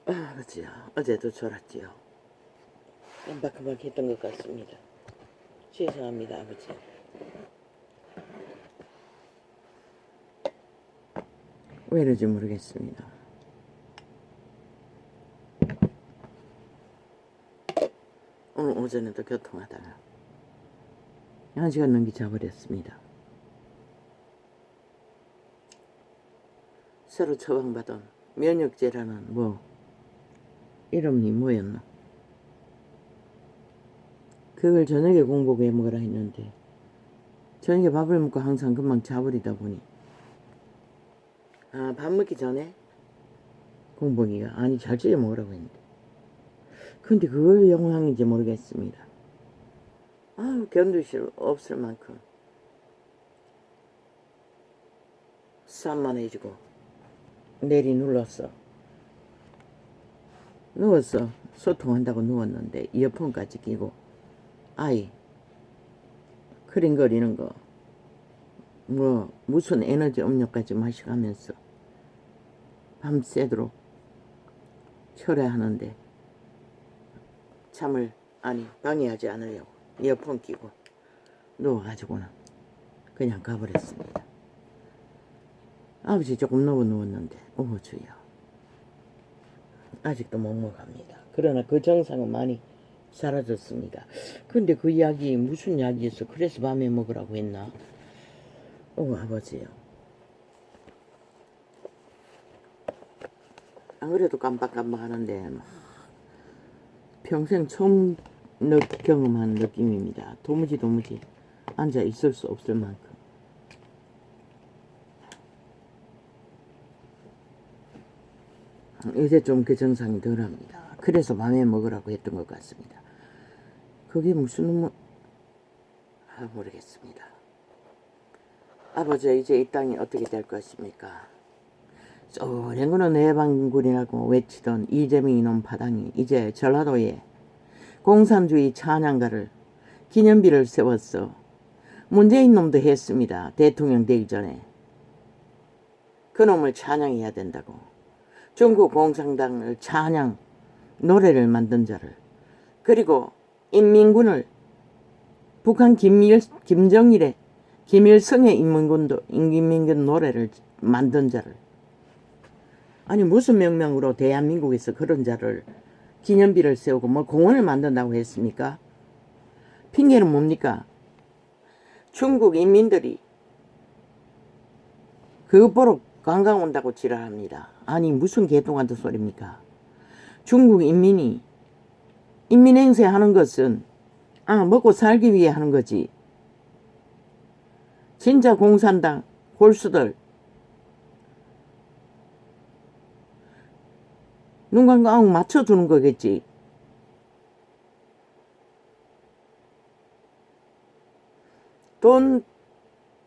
아버지요. 어제도 졸았지요. 깜박깜박했던 것 같습니다. 죄송합니다, 아버지. 왜 이러지 모르겠습니다. 오늘 오전에도 교통하다가 1시간 넘게 자버렸습니다. 새로 처방받은 면역제라는 이름이 뭐였나? 그걸 저녁에 공복에 해먹으라 했는데 저녁에 밥을 먹고 항상 금방 자버리다 보니 밥 먹기 전에 공복이가 아니 잘 찌려 먹으라고 했는데 근데 그걸 영향인지 모르겠습니다. 견딜 수 없을 만큼 산만해지고 내리 눌렀어. 누웠어. 소통한다고 누웠는데 이어폰까지 끼고 아이 크링거리는 거 무슨 에너지 음료까지 마셔가면서 밤새도록 철회하는데 잠을 방해하지 않으려고 이어폰 끼고 누워가지고는 그냥 가버렸습니다. 아버지 조금 누웠는데 주여 아직도 먹먹합니다. 그러나 그 증상은 많이 사라졌습니다. 근데 그 약이 무슨 약이었어? 그래서 밤에 먹으라고 했나? 아버지요. 안 그래도 깜빡깜빡 하는데 평생 처음 경험한 느낌입니다. 도무지 앉아 있을 수 없을 만큼. 이제 좀 그 증상이 덜합니다. 그래서 밤에 먹으라고 했던 것 같습니다. 그게 무슨 모르겠습니다. 아버지 이제 이 땅이 어떻게 될 것입니까? 랭거는 해방군이라고 외치던 이재명 이놈 파당이 이제 전라도에 공산주의 찬양가를 기념비를 세웠어. 문재인 놈도 했습니다. 대통령 되기 전에. 그놈을 찬양해야 된다고. 중국 공산당을 찬양 노래를 만든 자를 그리고 인민군을 북한 김정일의 김일성의 인민군 노래를 만든 자를 아니 무슨 명명으로 대한민국에서 그런 자를 기념비를 세우고 공원을 만든다고 했습니까? 핑계는 뭡니까? 중국 인민들이 그거 보러 관광 온다고 지랄합니다. 아니 무슨 개똥같은 소리입니까? 중국 인민이 인민행세 하는 것은 먹고 살기 위해 하는 거지. 진짜 공산당 골수들 눈 감고 맞춰주는 거겠지. 돈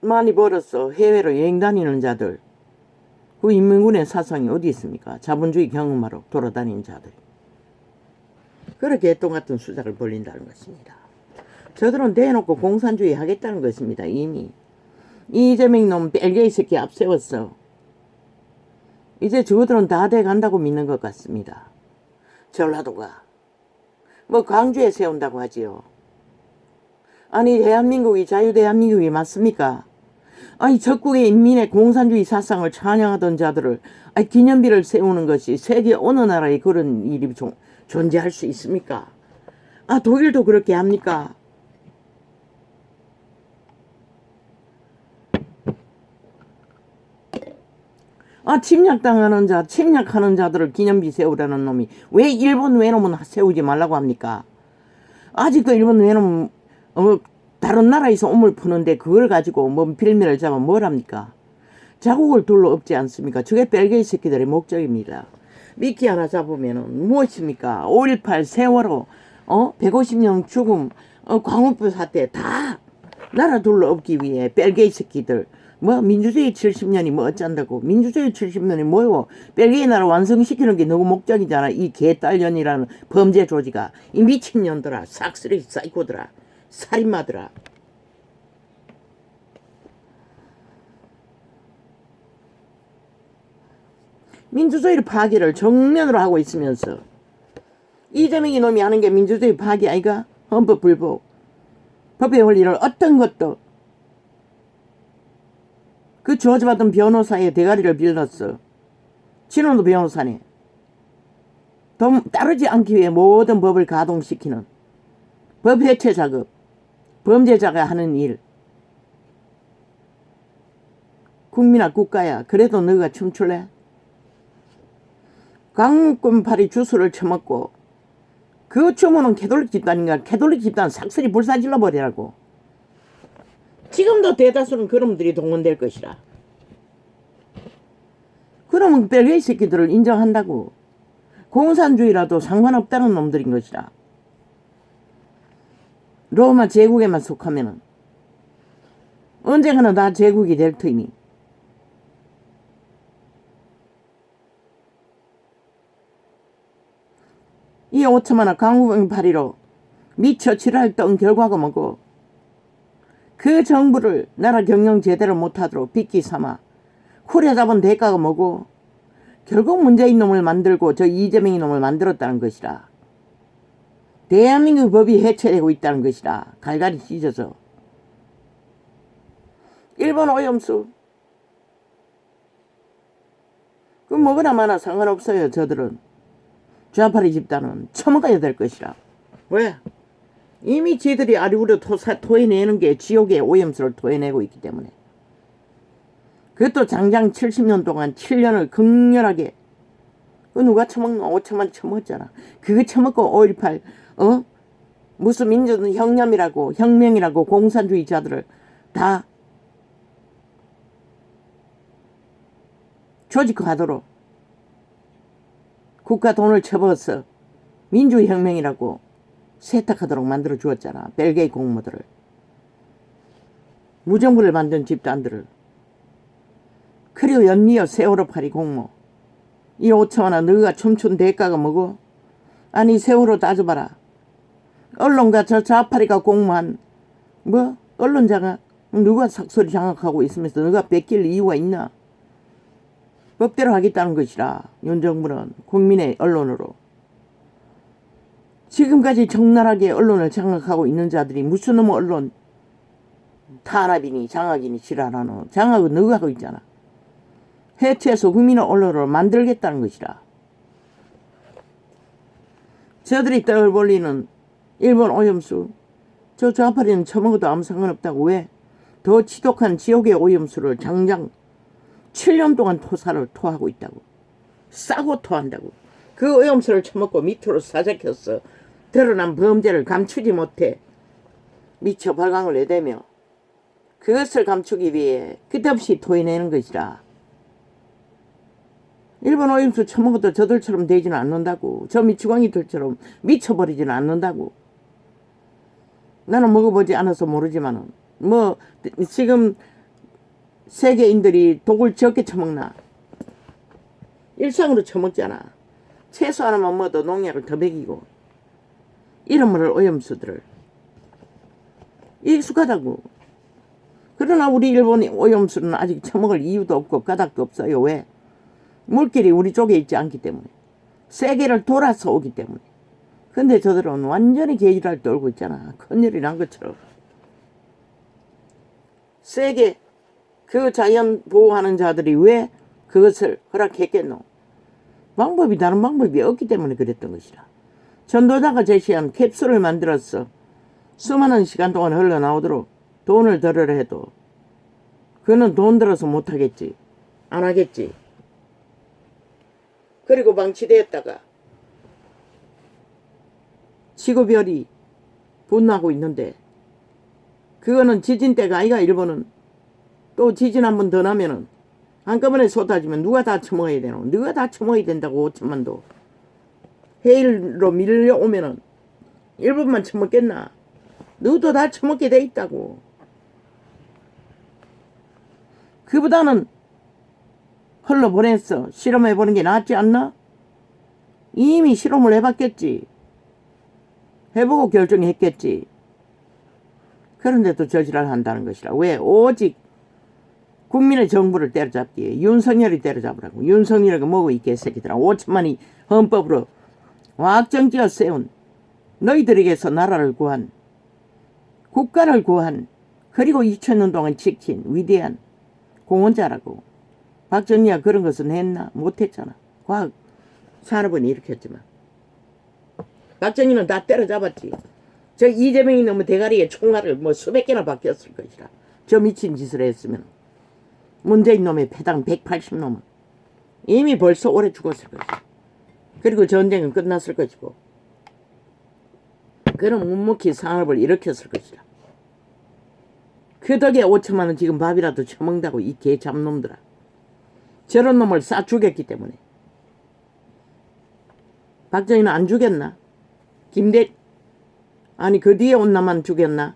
많이 벌었어. 해외로 여행 다니는 자들. 그 인민군의 사상이 어디 있습니까? 자본주의 경험하러 돌아다니는 자들이. 그렇게 똥같은 수작을 벌린다는 것입니다. 저들은 대놓고 공산주의 하겠다는 것입니다. 이미 이재명 놈 벨게이 새끼 앞세웠어. 이제 저들은 다 돼간다고 믿는 것 같습니다. 전라도가 광주에 세운다고 하지요. 아니 대한민국이 자유대한민국이 맞습니까? 아니 적국의 인민의 공산주의 사상을 찬양하던 자들을 기념비를 세우는 것이 세계 어느 나라에 그런 일이 존재할 수 있습니까? 독일도 그렇게 합니까? 침략하는 자들을 기념비 세우라는 놈이 왜 일본 외놈은 세우지 말라고 합니까? 아직도 일본 외놈 다른 나라에서 오물 푸는데 그걸 가지고 빌미를 잡아 뭘 합니까? 자국을 둘러 엎지 않습니까? 저게 벨게이 새끼들의 목적입니다. 미끼 하나 잡으면 무엇입니까? 5.18 세월호 150년 죽음 광우병 사태 다 나라 둘러 엎기 위해 벨게이 새끼들 민주주의 70년이 어쩐다고. 민주주의 70년이 뭐요? 벨기에 나라 완성시키는 게 너무 목적이잖아. 이 개딸년이라는 범죄 조직아. 이 미친년들아. 싹쓸이 사이코들아. 살인마들아. 민주주의 파괴를 정면으로 하고 있으면서 이재명이 놈이 하는 게 민주주의 파괴 아이가? 헌법 불복, 법의 원리를 어떤 것도 그 저주받은 변호사의 대가리를 빌렸어. 진원도 변호사네. 따르지 않기 위해 모든 법을 가동시키는 법 해체 작업, 범죄자가 하는 일. 국민아 국가야 그래도 너가 춤출래? 강권팔이 주스를 처먹고 그 춤은 캐톨릭 집단인가? 캐톨릭 집단 삭슬이 불사질러 버리라고. 지금도 대다수는 그놈들이 동원될 것이라. 그러면 벨게이 새끼들을 인정한다고. 공산주의라도 상관없다는 놈들인 것이라. 로마 제국에만 속하면은 언젠가는 다 제국이 될 터이니. 이 5천만원 강국팔이로 미처 지랄 떤 결과가 뭐고, 그 정부를 나라 경영 제대로 못하도록 빚기 삼아 후려잡은 대가가 뭐고, 결국 문재인 놈을 만들고 저 이재명이 놈을 만들었다는 것이라. 대한민국 법이 해체되고 있다는 것이라. 갈갈이 찢어져. 일본 오염수 그 뭐거나 마나 상관없어요. 저들은 좌파리 집단은 처먹어야 될 것이라. 왜? 이미 지들이 아리우려 토해내는 게 지옥의 오염수를 토해내고 있기 때문에. 그것도 장장 70년 동안 7년을 극렬하게. 그 누가 처먹노? 5천만 처먹었잖아. 그거 처먹고 5.18 무슨 민주혁명이라고 혁명이라고 공산주의자들을 다 조직화하도록 국가 돈을 쳐버려서 민주혁명이라고 세탁하도록 만들어 주었잖아. 벨게이 공무들을. 무정부를 만든 집단들을. 그리고 연이어 세월호 파리 공모. 이 5천원아 너가 춤춘 대가가 뭐고? 아니 세월호 따져봐라. 언론과 저 좌파리가 공모한 언론 장악? 누가 삭소리 장악하고 있으면서 너가 뺏길 이유가 있나? 법대로 하겠다는 것이라. 윤 정부는 국민의 언론으로. 지금까지 적나라하게 언론을 장악하고 있는 자들이 무슨 놈의 언론 탄압이니 장악이니 지랄하노. 장악은 너가 하고 있잖아. 해체해서 국민의 언론으로 만들겠다는 것이라. 저들이 떠올리는 일본 오염수, 저 좌파리는 처먹어도 아무 상관없다고. 왜? 더 지독한 지옥의 오염수를 장장 7년 동안 토하고 있다고. 싸고 토한다고. 그 오염수를 처먹고 밑으로 사작혀서 드러난 범죄를 감추지 못해 미처 발광을 내대며 그것을 감추기 위해 끝없이 토해내는 것이라. 일본 오염수 처먹어도 저들처럼 되지는 않는다고. 저 미치광이들처럼 미쳐버리지는 않는다고. 나는 먹어보지 않아서 모르지만은 지금 세계인들이 독을 적게 처먹나? 일상으로 처먹잖아. 채소 하나만 먹어도 농약을 더 먹이고 이런 오염수들을 익숙하다고. 그러나 우리 일본 오염수는 아직 처먹을 이유도 없고 까닭도 없어요. 왜? 물길이 우리 쪽에 있지 않기 때문에. 세계를 돌아서 오기 때문에. 근데 저들은 완전히 개지랄 떨고 있잖아. 큰일이 난 것처럼. 세계 그 자연 보호하는 자들이 왜 그것을 허락했겠노? 다른 방법이 없기 때문에 그랬던 것이라. 전도자가 제시한 캡슐을 만들어서 수많은 시간 동안 흘러나오도록 돈을 들으려 해도 그는 돈 들어서 못하겠지. 안 하겠지. 그리고 방치되었다가 지구별이 분노하고 있는데 그거는 지진 때가 아이가. 일본은 또 지진 한 번 더 나면은 한꺼번에 쏟아지면 누가 다 처먹어야 되노? 누가 다 처먹어야 된다고. 5천만도 해일로 밀려오면은 일본만 처먹겠나? 너도 다 처먹게 돼 있다고. 그보다는 흘러보냈어. 실험해보는 게 낫지 않나? 이미 실험을 해봤겠지. 해보고 결정했겠지. 그런데도 저지랄 한다는 것이라. 왜? 오직 국민의 정부를 때려잡기에 윤석열이 때려잡으라고. 윤석열이가 뭐고 이 개새끼들아. 5천만이 헌법으로 확정지어 세운 너희들에게서 나라를 구한, 국가를 구한, 그리고 2000년 동안 지킨 위대한 공헌자라고. 박정희가 그런 것은 했나? 못했잖아. 과학 산업은 일으켰지만. 박정희는 다 때려잡았지. 저 이재명이 너무 대가리에 총알을 뭐 수백 개나 박혔을 것이라. 저 미친 짓을 했으면. 문재인 놈의 패당 180놈은 이미 벌써 오래 죽었을 것이다. 그리고 전쟁은 끝났을 것이고. 그런 묵묵히 산업을 일으켰을 것이다. 그 덕에 5천만 원 지금 밥이라도 처먹는다고 이 개 잡놈들아. 저런 놈을 싸 죽였기 때문에. 박정희는 안 죽였나? 아니 그 뒤에 온 놈만 죽였나?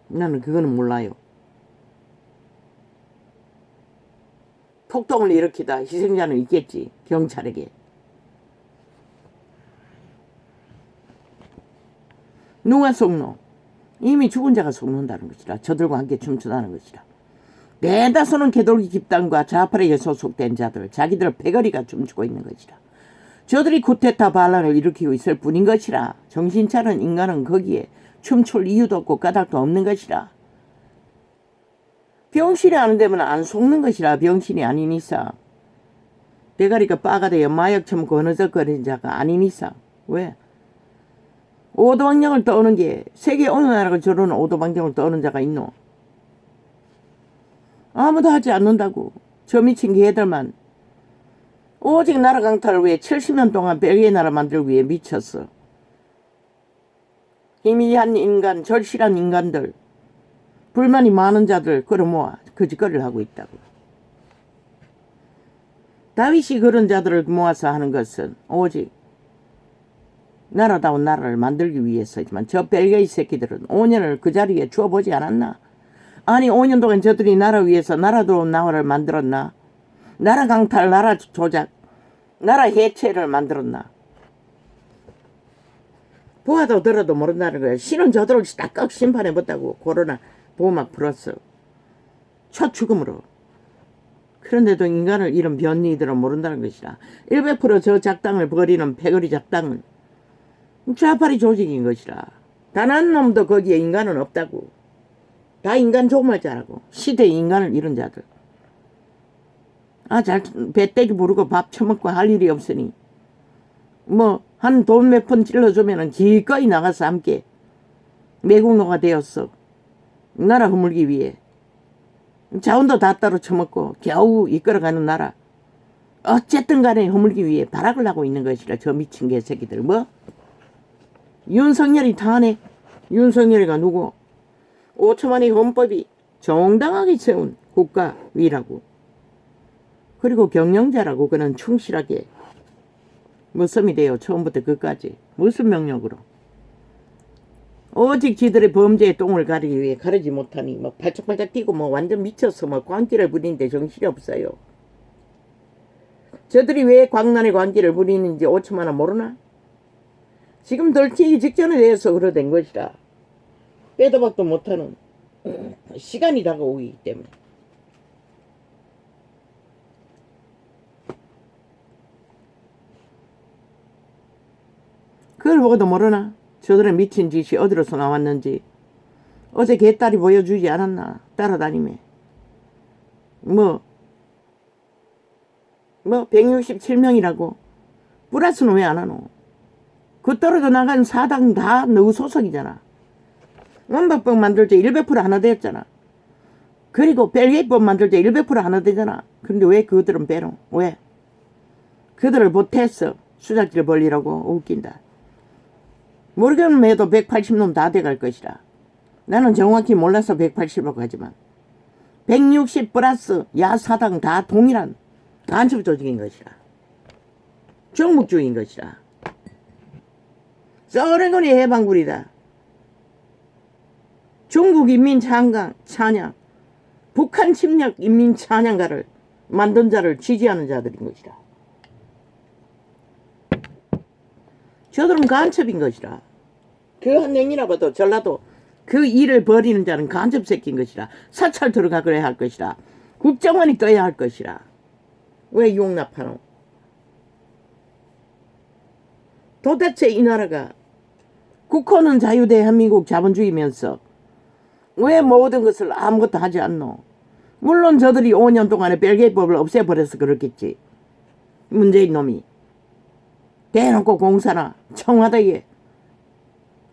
나는 그거는 몰라요. 폭동을 일으키다 희생자는 있겠지. 경찰에게. 누가 속노? 이미 죽은 자가 속는다는 것이라. 저들과 함께 춤추다는 것이라. 대다수는 개돌기 집단과 좌파에게 소속된 자들, 자기들 패거리가 춤추고 있는 것이라. 저들이 쿠데타 반란을 일으키고 있을 뿐인 것이라. 정신 차린 인간은 거기에 춤출 이유도 없고 까닭도 없는 것이라. 병신이 안 되면 안 속는 것이라. 병신이 아닌 이상. 대가리가 빠가 되어 마약 처먹고 어느적거리는 자가 아닌 이상. 왜? 오도방정을 떠오는 게 세계 어느 나라가 저런 오도방정을 떠오는 자가 있노? 아무도 하지 않는다고. 저 미친 개들만 오직 나라 강탈을 위해 70년 동안 벨기에 나라 만들기 위해 미쳤어. 희미한 인간, 절실한 인간들, 불만이 많은 자들 끌어모아 거짓거리를 하고 있다고. 다윗이 그런 자들을 모아서 하는 것은 오직 나라다운 나라를 만들기 위해서지만 저 벨기에 새끼들은 5년을 그 자리에 주어보지 않았나? 아니 5년 동안 저들이 나라 위해서 나라다운 나라를 만들었나? 나라 강탈, 나라 조작, 나라 해체를 만들었나? 보아도 들어도 모른다는 거야. 신은 저들을 딱딱 심판해봤다고. 코로나 보호막 풀었어. 첫 죽음으로. 그런데도 인간을 이런 변이들은 모른다는 것이라. 100%저 작당을 버리는 패거리 작당은 좌파리 조직인 것이라. 단 한 놈도 거기에 인간은 없다고. 다 인간 조금할 줄 알고. 시대의 인간을 잃은 자들. 잘 배때기 부르고 밥 처먹고 할 일이 없으니 뭐 한 돈 몇 푼 찔러주면은 기꺼이 나가서 함께 매국노가 되었어. 나라 허물기 위해. 자원도 다 따로 처먹고 겨우 이끌어가는 나라. 어쨌든 간에 허물기 위해 발악을 하고 있는 것이라. 저 미친 개새끼들. 뭐? 윤석열이 타네. 윤석열이가 누구? 5천만의 헌법이 정당하게 세운 국가 위라고. 그리고 경영자라고. 그는 충실하게 무섬이 돼요. 처음부터 끝까지. 무슨 명령으로? 오직 지들의 범죄의 똥을 가리기 위해 가리지 못하니 뭐 발짝발짝 뛰고 뭐 완전 미쳐서 뭐 광기를 부리는데 정신이 없어요. 저들이 왜 광란의 광기를 부리는지 5천만 원 모르나? 지금 덜치기 직전에 대해서 그러된 것이라. 빼도 박도 못하는 시간이 다가오기 때문에. 그걸 보고도 모르나? 저들의 미친 짓이 어디로서 나왔는지. 어제 개딸이 보여주지 않았나? 따라다니며. 167명이라고. 플러스는 왜 안 하노? 그 떨어져 나간 사당 다 너 소속이잖아. 원박법 만들 때 100% 하나 되었잖아. 그리고 벨기에법 만들 때 100% 하나 되잖아. 근데 왜 그들은 빼노? 왜? 그들을 보태서 수작질 벌리라고. 웃긴다. 모르겠으면 해도 180놈 다 돼갈 것이라. 나는 정확히 몰라서 180이라고 하지만 160 플러스 야사당 다 동일한 간첩 조직인 것이라. 정묵주의인 것이라. 썩어레거니 해방군이다. 중국 인민 찬양, 북한 침략 인민 찬양가를 만든 자를 지지하는 자들인 것이라. 저들은 간첩인 것이라. 그 한 행위라봐도 전라도 그 일을 벌이는 자는 간접 새끼인 것이라. 사찰 들어가야 할 것이라. 국정원이 떠야 할 것이라. 왜 용납하노? 도대체 이 나라가 국호는 자유대한민국 자본주의면서 왜 모든 것을 아무것도 하지 않노? 물론 저들이 5년 동안에 벨기에법을 없애버려서 그렇겠지. 문재인 놈이 대놓고 공사나 청와대에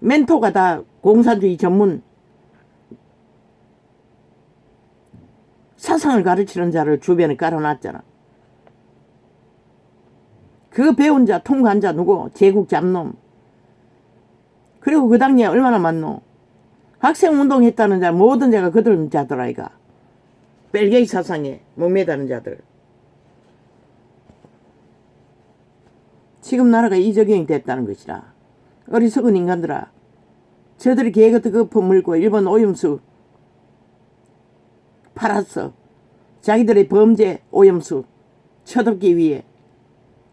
멘토가 다 공산주의 전문 사상을 가르치는 자를 주변에 깔아놨잖아. 그 배운 자, 통과한 자 누구? 제국 잡놈. 그리고 그 당시에 얼마나 많노? 학생운동 했다는 자, 모든 자가 그들 자들 아이가. 벨기에 사상에 목매다는 자들. 지금 나라가 이 적용이 됐다는 것이라. 어리석은 인간들아. 저들이 개같은 거품 물고 일본 오염수 팔았어. 자기들의 범죄 오염수 쳐덮기 위해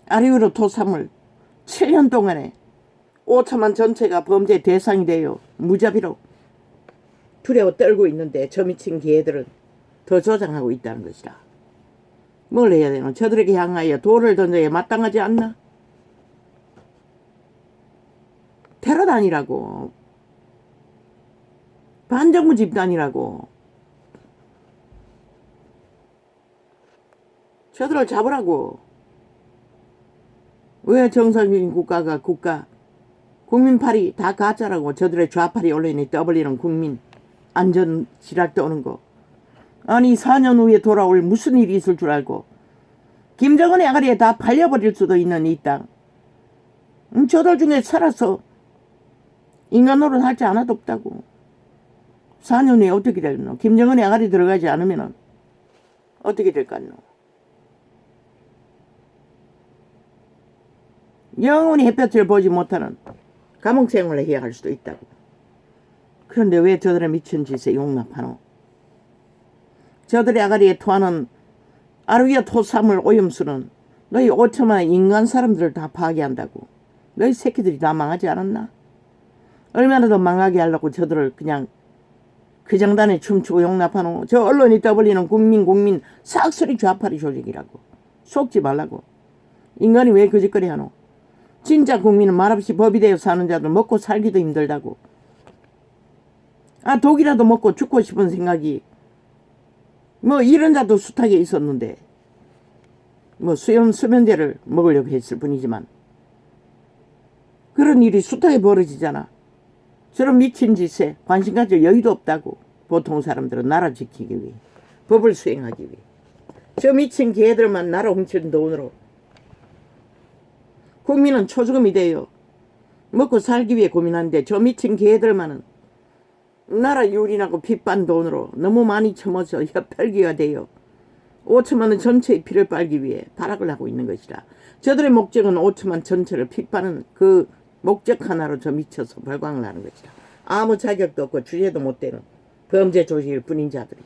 아리우로 토사물 7년 동안에 5천만 전체가 범죄 대상이 되어 무자비로 두려워 떨고 있는데 저 미친 개들은 더 조장하고 있다는 것이라. 뭘 해야 되노? 저들에게 향하여 돌을 던져야 마땅하지 않나? 테러단이라고. 반정부 집단이라고. 저들을 잡으라고. 왜 정상적인 국가가 국민팔이 다 가짜라고. 저들의 좌팔이 올려니 떠벌리는 국민 안전 지랄 떠는 거. 아니 4년 후에 돌아올 무슨 일이 있을 줄 알고 김정은의 아가리에 다 팔려버릴 수도 있는 이 땅. 저들 중에 살아서 인간 노릇 할 자 하나도 없다고. 4년 후에 어떻게 될노? 김정은의 아가리 들어가지 않으면 어떻게 될까노? 영원히 햇볕을 보지 못하는 감옥 생활을 해야 할 수도 있다고. 그런데 왜 저들의 미친 짓에 용납하노? 저들의 아가리에 토하는 아르위아 토사물 오염수는 너희 5천만의 인간 사람들을 다 파괴한다고. 너희 새끼들이 다 망하지 않았나? 얼마나 더 망하게 하려고 저들을 그냥 그 장단에 춤추고 용납하노? 저 언론이 떠벌리는 국민 싹쓸이 좌파리 조직이라고. 속지 말라고. 인간이 왜 그 짓거리 하노? 진짜 국민은 말없이 법이 되어 사는 자들 먹고 살기도 힘들다고. 아 독이라도 먹고 죽고 싶은 생각이 뭐 이런 자도 숱하게 있었는데 뭐 수면제를 먹으려고 했을 뿐이지만 그런 일이 숱하게 벌어지잖아. 저런 미친 짓에 관심 가질 여유도 없다고. 보통 사람들은 나라 지키기 위해 법을 수행하기 위해 저 미친 개들만 나라 훔친 돈으로 국민은 초주금이 돼요. 먹고 살기 위해 고민하는데 저 미친 개들만은 나라 유린하고 빚반 돈으로 너무 많이 처먹어서 혈혈기가 돼요. 5천만 원 전체의 피를 빨기 위해 발악을 하고 있는 것이라. 저들의 목적은 5천만 전체를 빚바는 그 목적 하나로 저 미쳐서 발광을 하는 것이라. 아무 자격도 없고 주제도 못 되는 범죄 조직일 뿐인 자들이.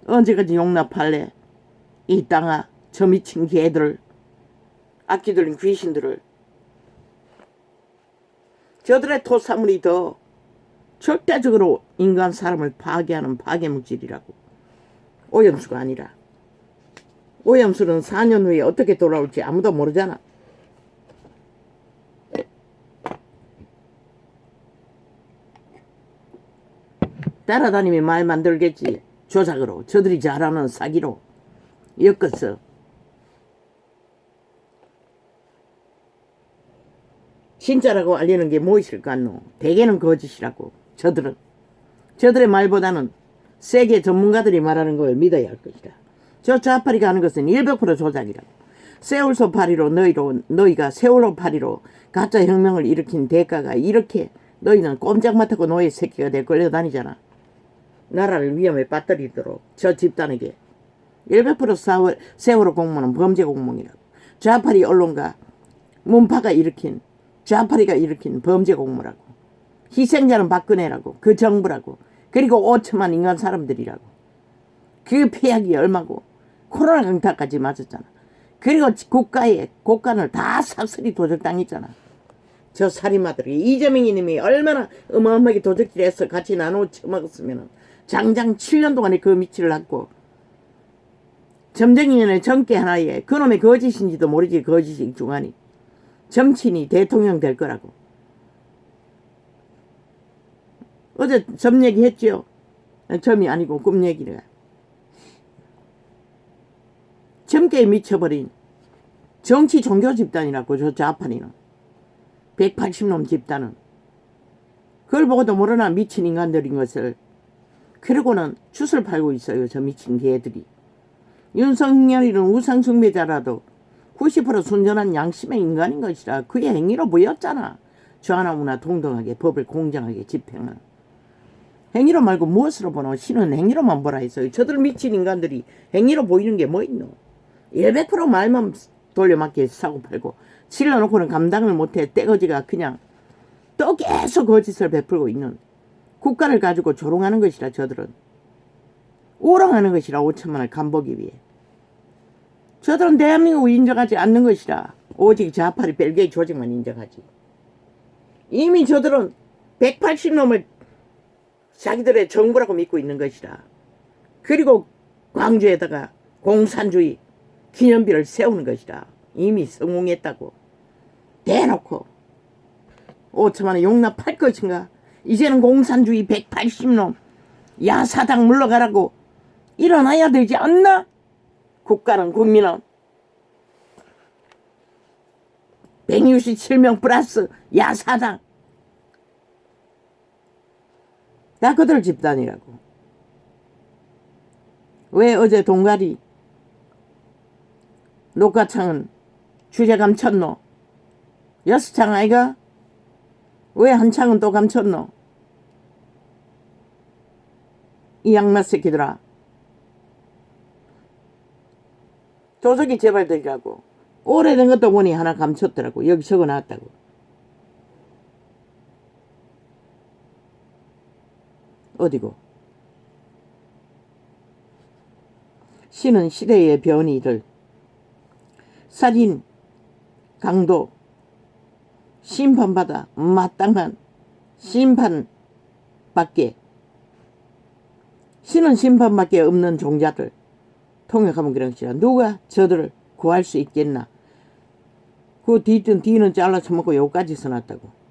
언제까지 용납할래? 이 땅아 저 미친 개들을 악기들린 귀신들을. 저들의 토사물이 더 절대적으로 인간 사람을 파괴하는 파괴물질이라고. 오염수가 아니라. 오염수는 4년 후에 어떻게 돌아올지 아무도 모르잖아. 따라다니며 말 만들겠지. 조작으로. 저들이 잘하는 사기로 엮었어. 진짜라고 알리는 게 무엇일 같노? 대개는 거짓이라고. 저들의 말보다는 세계 전문가들이 말하는 걸 믿어야 할 것이다. 저 좌파리가 하는 것은 100% 조작이라고. 세월호 파리로 너희가 세월호 파리로 가짜 혁명을 일으킨 대가가 이렇게 너희는 꼼짝 못하고 노예 새끼가 돼 끌려다니잖아. 나라를 위험에 빠뜨리도록 저 집단에게 100% 세월호 공무원은 범죄 공무원이라고. 좌파리 언론가 좌파리가 일으킨 범죄 공무라고. 희생자는 박근혜라고. 그 정부라고. 그리고 5천만 인간 사람들이라고. 그 폐악이 얼마고. 코로나 강타까지 맞았잖아. 그리고 고간을 다 싹쓸이 도적당했잖아. 저 살인마들이. 이재명이 님이 얼마나 어마어마하게 도적질해서 같이 나눠 처먹었으면 장장 7년 동안에 그 미치를 낳고 점쟁이년의 정계 하나에 그놈의 거짓인지도 모르지. 거짓이 중하니 정치인이 대통령 될 거라고. 어제 점 얘기했지요. 점이 아니고 꿈 얘기를. 점괘에 미쳐버린 정치 종교 집단이라고. 저 좌판이는 180놈 집단은. 그걸 보고도 모르나 미친 인간들인 것을. 그러고는 슛을 팔고 있어요. 저 미친 개들이. 윤석열이는 우상숭배자라도 90% 순전한 양심의 인간인 것이라 그의 행위로 보였잖아. 저 하나무나 동등하게 법을 공정하게 집행한. 행위로 말고 무엇으로 보노? 신은 행위로만 보라 했어요. 저들 미친 인간들이 행위로 보이는 게 뭐 있노? 100% 말만 돌려막게 사고팔고 칠러놓고는 감당을 못해 떼거지가 그냥 또 계속 거짓을 베풀고 있는 국가를 가지고 조롱하는 것이라. 저들은 우롱하는 것이라. 5천만을 간보기 위해. 저들은 대한민국을 인정하지 않는 것이라. 오직 좌파리 벨기에 조직만 인정하지. 이미 저들은 180놈을 자기들의 정부라고 믿고 있는 것이라. 그리고 광주에다가 공산주의 기념비를 세우는 것이라. 이미 성공했다고. 대놓고 5천만원 용납할 것인가? 이제는 공산주의 180놈 야사당 물러가라고 일어나야 되지 않나? 국가는 국민은 167명 플러스 야사당 다 그들 집단이라고. 왜 어제 동가리 녹화창은 주제 감췄노? 6창 아이가? 왜 한 창은 또 감췄노? 이 양마 새끼들아. 조석이 제발되리라고. 오래된 것도 보니 하나 감췄더라고. 여기 적어놨다고. 어디고? 신은 시대의 변이들 살인, 강도, 심판받아 마땅한 심판밖에 신은 심판밖에 없는 종자들 통역하면 그런시라. 누가 저들을 구할 수 있겠나? 그 뒤는 잘라 처먹고 여기까지 써놨다고.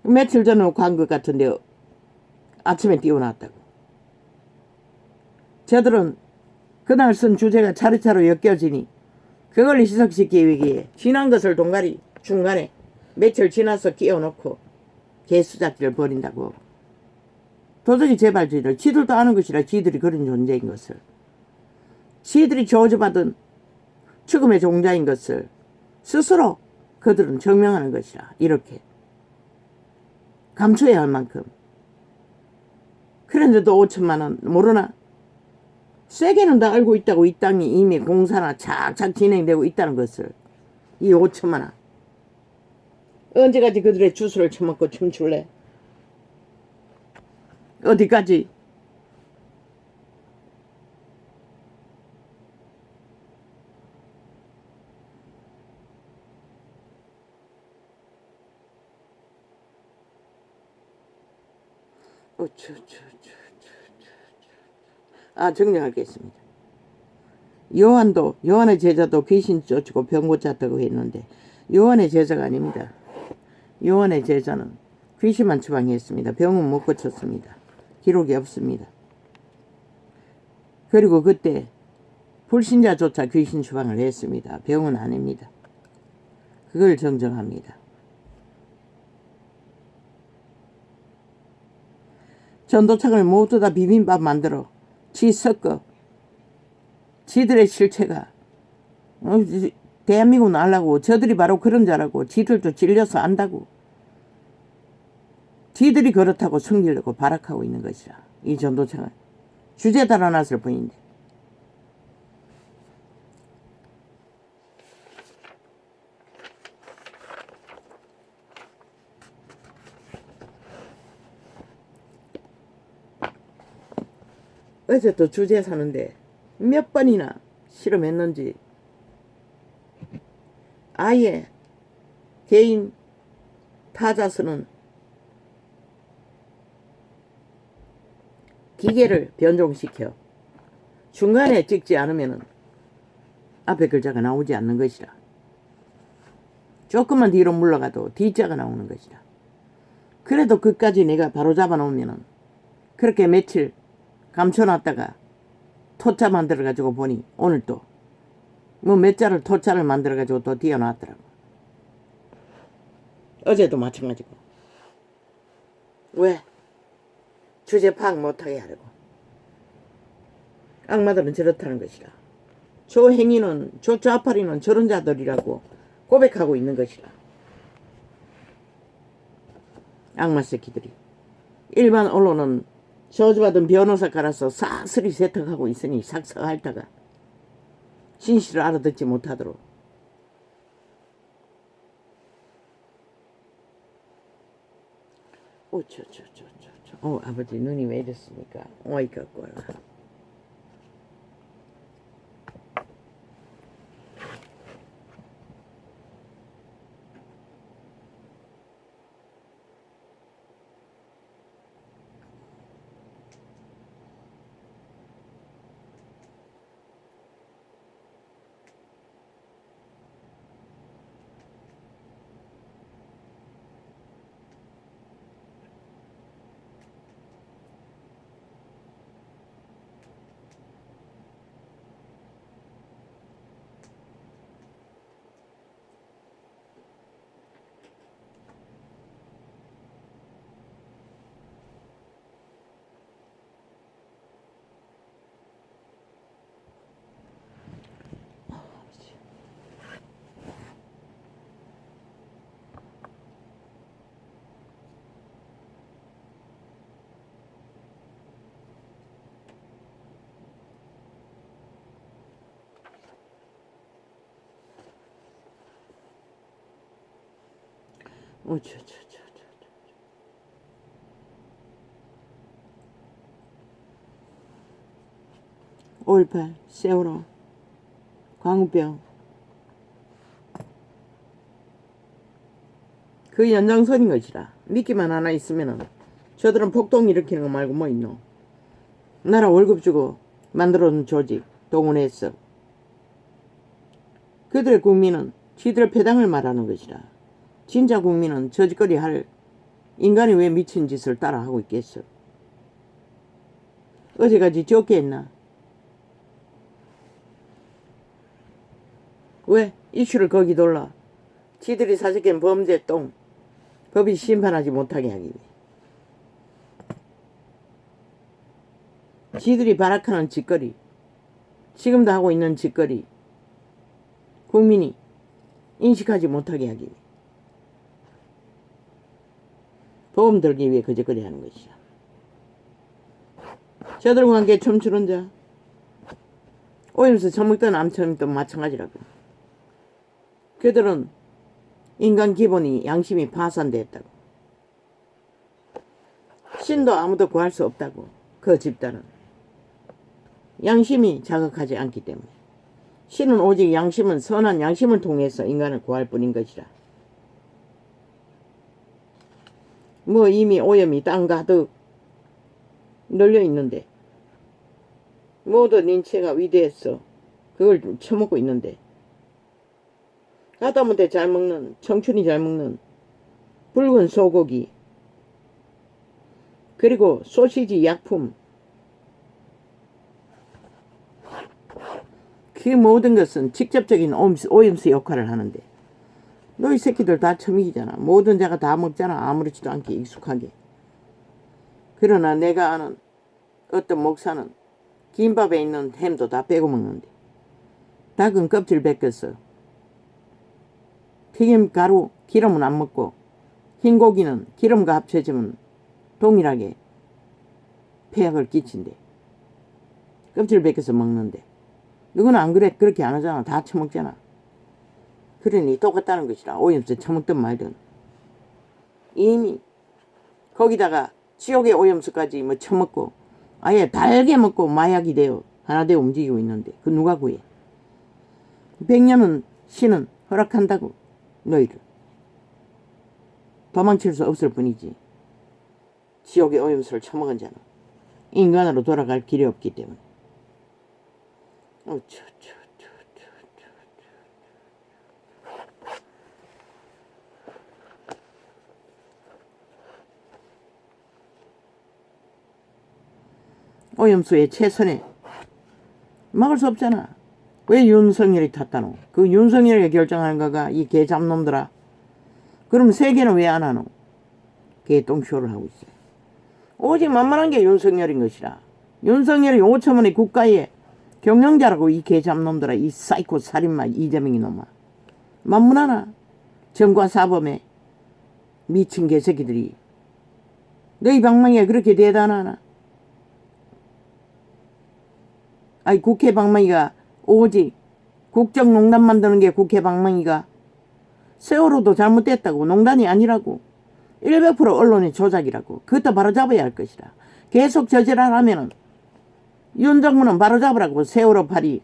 며칠 전에 간 것 같은데 아침에 띄워놨다고. 저들은 그날 쓴 주제가 차례차례 엮여지니 그걸 희석시키기 위해 지난 것을 동가리 중간에 며칠 지나서 끼워놓고 개수작질을 벌인다고. 도저히 재발주의를 지들도 아는 것이라. 지들이 그런 존재인 것을. 지들이 저주받은 죽음의 종자인 것을 스스로 그들은 증명하는 것이라. 이렇게 감춰야 할 만큼. 그런데도 5천만원 모르나? 세계는 다 알고 있다고. 이 땅이 이미 공사나 착착 진행되고 있다는 것을. 이 5천만원 언제까지 그들의 주술을 처먹고 춤출래? 어디까지? 정리하겠습니다. 요한의 제자도 귀신 쫓고 병 고쳤다고 했는데 요한의 제자가 아닙니다. 요한의 제자는 귀신만 처방했습니다. 병은 못 고쳤습니다. 기록이 없습니다. 그리고 그때 불신자조차 귀신 처방을 했습니다. 병은 아닙니다. 그걸 정정합니다. 전도창을 모두 다 비빔밥 만들어 지 섞어 지들의 실체가 대한민국은 알라고. 저들이 바로 그런 자라고. 지들도 질려서 안다고. 지들이 그렇다고 숨기려고 발악하고 있는 것이라. 이 전도창은 주제 달아놨을 뿐인데. 어제 또 주제 사는데 몇 번이나 실험했는지 아예 개인 타자수는 기계를 변종시켜 중간에 찍지 않으면 앞에 글자가 나오지 않는 것이라. 조금만 뒤로 물러가도 D자가 나오는 것이라. 그래도 그까지 내가 바로 잡아놓으면 그렇게 며칠 감춰놨다가 토자 만들어가지고 보니 오늘 또 뭐 몇 자를 토자를 만들어가지고 또 띄어놨더라고. 어제도 마찬가지고. 왜? 주제 파악 못하게 하려고. 악마들은 저렇다는 것이라. 저 행위는, 저 좌파리는 저런 자들이라고 고백하고 있는 것이라. 악마 새끼들이. 일반 언론은 저주받은 변호사 갈아서 사슬이 세탁하고 있으니 삭삭 핥다가 진실을 알아듣지 못하도록. 아버지 눈이 왜 이랬습니까? 어이가 꼬라. 올팔, 세월호, 광우병. 그 연장선인 것이라. 미끼만 하나 있으면은 저들은 폭동 일으키는 거 말고 뭐 있노. 나라 월급 주고 만들어놓은 조직 동원했어. 그들의 국민은 지들의 패당을 말하는 것이라. 진짜 국민은 저짓거리 할 인간이 왜 미친 짓을 따라하고 있겠어. 어제까지 좋게 했나? 왜 이슈를 거기 돌라? 지들이 사실은 범죄 똥 법이 심판하지 못하게 하기 위해. 지들이 발악하는 짓거리, 지금도 하고 있는 짓거리, 국민이 인식하지 못하게 하기 위해. 보험 들기 위해 그 짓거리 하는 것이야. 저들과 함께 춤추는 자, 오염수 처먹던 암처럼도 마찬가지라고. 그들은 인간 기본이 양심이 파산됐다고. 신도 아무도 구할 수 없다고. 그 집단은 양심이 자극하지 않기 때문에. 신은 오직 양심은 선한 양심을 통해서 인간을 구할 뿐인 것이라. 뭐 이미 오염이 땅 가득 널려 있는데 모든 인체가 위대했어. 그걸 처먹고 있는데 하다못해 잘 먹는, 청춘이 잘 먹는 붉은 소고기, 그리고 소시지 약품, 그 모든 것은 직접적인 오염수 역할을 하는데 너희 새끼들 다 처먹이잖아. 모든 자가 다 먹잖아. 아무렇지도 않게 익숙하게. 그러나 내가 아는 어떤 목사는 김밥에 있는 햄도 다 빼고 먹는데 닭은 껍질 벗겼어. 튀김 가루 기름은 안 먹고 흰 고기는 기름과 합쳐지면 동일하게 폐약을 끼친대. 껍질 벗겨서 먹는데 누구는 안 그래. 그렇게 안 하잖아. 다 처먹잖아. 그러니 똑같다는 것이라. 오염수 처먹든 말든 이미 거기다가 지옥의 오염수까지 뭐 처먹고 아예 달게 먹고 마약이 돼요. 하나 되어 움직이고 있는데 그 누가 구해? 백년은 신은 허락한다고 너희를. 도망칠 수 없을 뿐이지. 지옥의 오염수를 처먹은 자는 인간으로 돌아갈 길이 없기 때문에. 오염수의 최선에 막을 수 없잖아. 왜 윤석열이 탔다노? 그 윤석열이 결정하는 거가 이 개 잡놈들아. 그럼 세계는 왜 안 하노? 개똥쇼를 하고 있어요. 오직 만만한 게 윤석열인 것이라. 윤석열이 5천원의 국가의 경영자라고 이 개 잡놈들아. 이 사이코 살인마 이재명이 놈아. 만문하나? 정과 사범에 미친 개새끼들이. 너희 방망이가 그렇게 대단하나? 아니 국회 방망이가 오직 국정농단 만드는 게 국회 방망이가. 세월호도 잘못됐다고. 농단이 아니라고. 100% 언론의 조작이라고. 그것도 바로잡아야 할 것이다. 계속 저지랄하면은 윤 정부는 바로잡으라고. 세월호 파리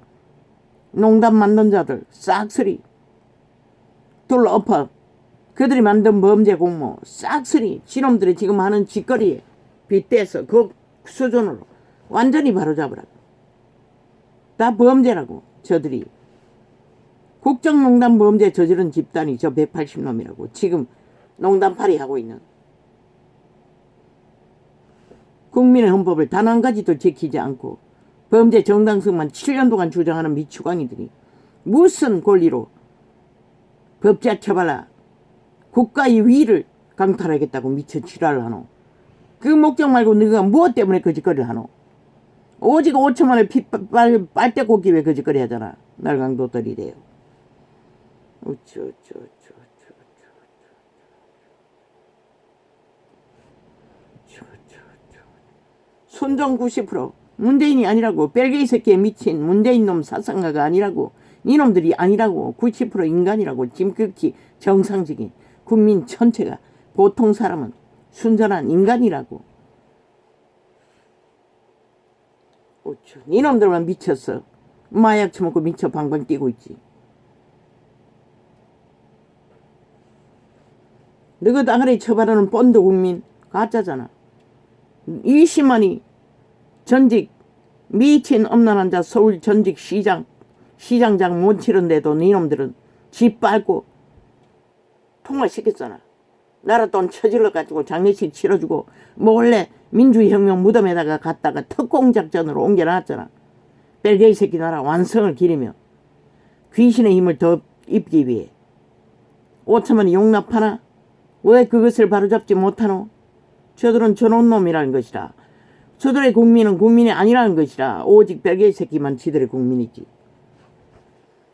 농단 만든 자들 싹쓸이 둘러 엎어. 그들이 만든 범죄 공모 싹쓸이 지놈들이 지금 하는 짓거리에 빗대서 그 수준으로 완전히 바로잡으라고. 다 범죄라고. 저들이 국정농단 범죄 저지른 집단이 저 180놈이라고. 지금 농단팔이 하고 있는. 국민의 헌법을 단 한 가지도 지키지 않고 범죄 정당성만 7년 동안 주장하는 미추광이들이 무슨 권리로 법자 처벌하 국가의 위를 강탈하겠다고 미쳐 지랄을 하노. 그 목적 말고 너가 무엇 때문에 거짓거리를 하노. 오직 5천만을 빨대 꽂기 위해 거짓거리 하잖아. 날강도들이 돼요. 순정 90%. 문재인이 아니라고. 벨게이 새끼에 미친 문재인 놈 사상가가 아니라고. 이놈들이 아니라고. 90% 인간이라고. 지극히 정상적인 국민 전체가. 보통 사람은 순전한 인간이라고. 이놈들만 미쳤어. 마약 처먹고 미쳐 방방 뛰고 있지. 너그 나가리 처벌하는 본드 국민 가짜잖아. 20만이 전직 미친 엄난한 자 서울 전직 시장장 못 치른데도 니놈들은 집 빨고 통화시켰잖아. 나라 돈 처질러 가지고 장례식 치러주고 몰래 민주혁명 무덤에다가 갔다가 특공작전으로 옮겨놨잖아. 벨게이 새끼 나라 완성을 기리며 귀신의 힘을 더 입기 위해. 5천만이 용납하나? 왜 그것을 바로잡지 못하노? 저들은 저런 놈이라는 것이라. 저들의 국민은 국민이 아니라는 것이라. 오직 벨게이 새끼만 지들의 국민이지.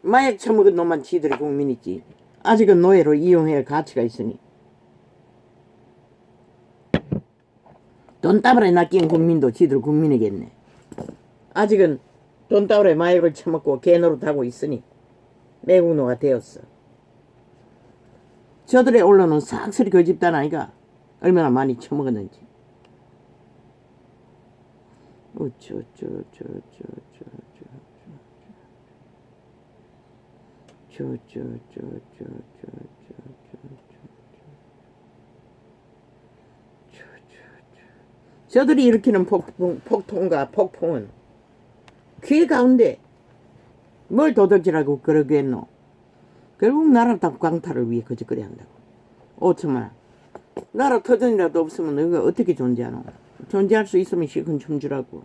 마약 처먹은 놈만 지들의 국민이지. 아직은 노예로 이용해야 할 가치가 있으니. 돈다발에 낚인 국민도 지들 국민이겠네. 아직은 돈다발에 마약을 처먹고 개노릇하고 있으니 매국노가 되었어. 저들의 언론은 싹쓸이 그 집단 아이가 얼마나 많이 처먹었는지. 저들이 일으키는 폭통과 폭풍은 귀 가운데 뭘 도둑질하고 그러겠노. 결국 나라 다 강탈을 위해 거짓거리 한다고. 5천만 나라 터전이라도 없으면 너가 어떻게 존재하노. 존재할 수 있으면 실컷 좀 주라고.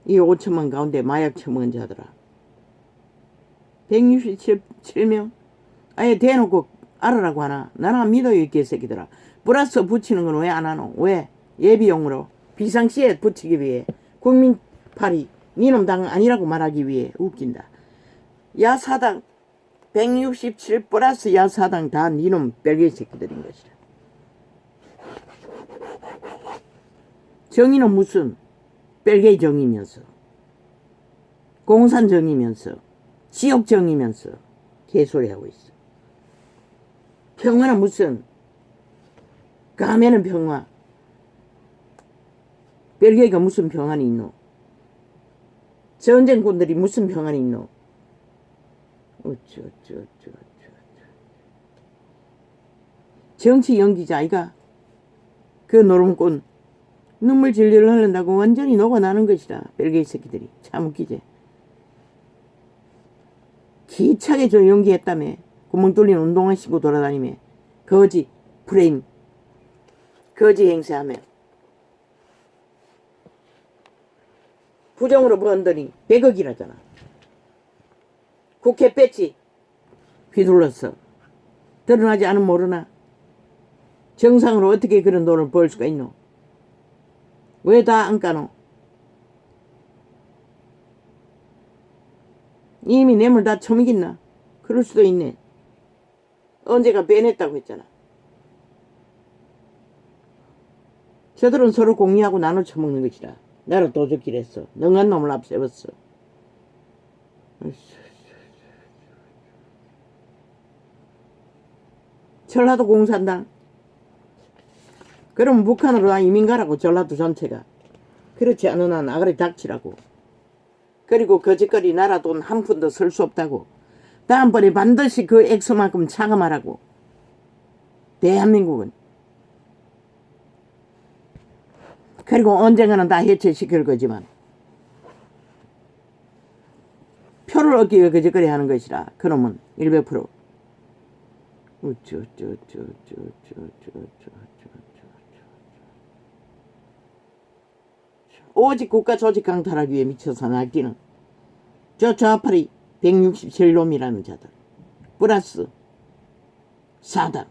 이 5천만 가운데 마약 처먹은 자들아 167명 아예 대놓고 알아라고 하나. 나는 믿어요 이 개새끼들아. 플러스 붙이는 건 왜 안 하노. 왜? 예비용으로 비상시에 붙이기 위해. 국민팔이 니놈 당 아니라고 말하기 위해. 웃긴다. 야사당 167 플러스 야사당 다 니놈 벨게이 새끼들인 것이라. 정의는 무슨 벨게이 정의면서 공산 정의면서 지역 정의면서 개소리하고 있어. 평화는 무슨 감에는 평화. 벨게이가 무슨 평안이 있노. 전쟁꾼들이 무슨 평안이 있노? 정치 연기자 아이가? 그 노름꾼 눈물 질질 흘린다고 완전히 녹아나는 것이다. 벨기에 새끼들이. 참 웃기지. 기차게 저 연기했다며. 구멍 뚫린 운동화 신고 돌아다니며. 거지 프레임 거지 행세하며. 부정으로 번더니 100억이라잖아. 국회 뺐지. 휘둘렀어. 드러나지 않으면 모르나. 정상으로 어떻게 그런 돈을 벌 수가 있노? 왜 다 안 까노? 이미 뇌물 다 처먹겠나? 그럴 수도 있네. 언제가 빼냈다고 했잖아. 저들은 서로 공유하고 나눠 처먹는 것이라. 나로 도적질 했어. 능한 놈을 앞세웠어. 전라도 공산당. 그럼 북한으로 다 이민 가라고. 전라도 전체가. 그렇지 않은 한 아가리 닥치라고. 그리고 거짓거리 나라 돈 한 푼도 쓸 수 없다고. 다음번에 반드시 그 액수만큼 차감하라고. 대한민국은. 그리고 언젠가는 다 해체시킬 거지만 표를 얻기 위해 거짓거리 하는 것이라. 그놈은 100%. 오직 국가 조직 강탈하기 위해 미쳐서 날뛰는 저 좌파리 167놈이라는 자들 플러스 사당.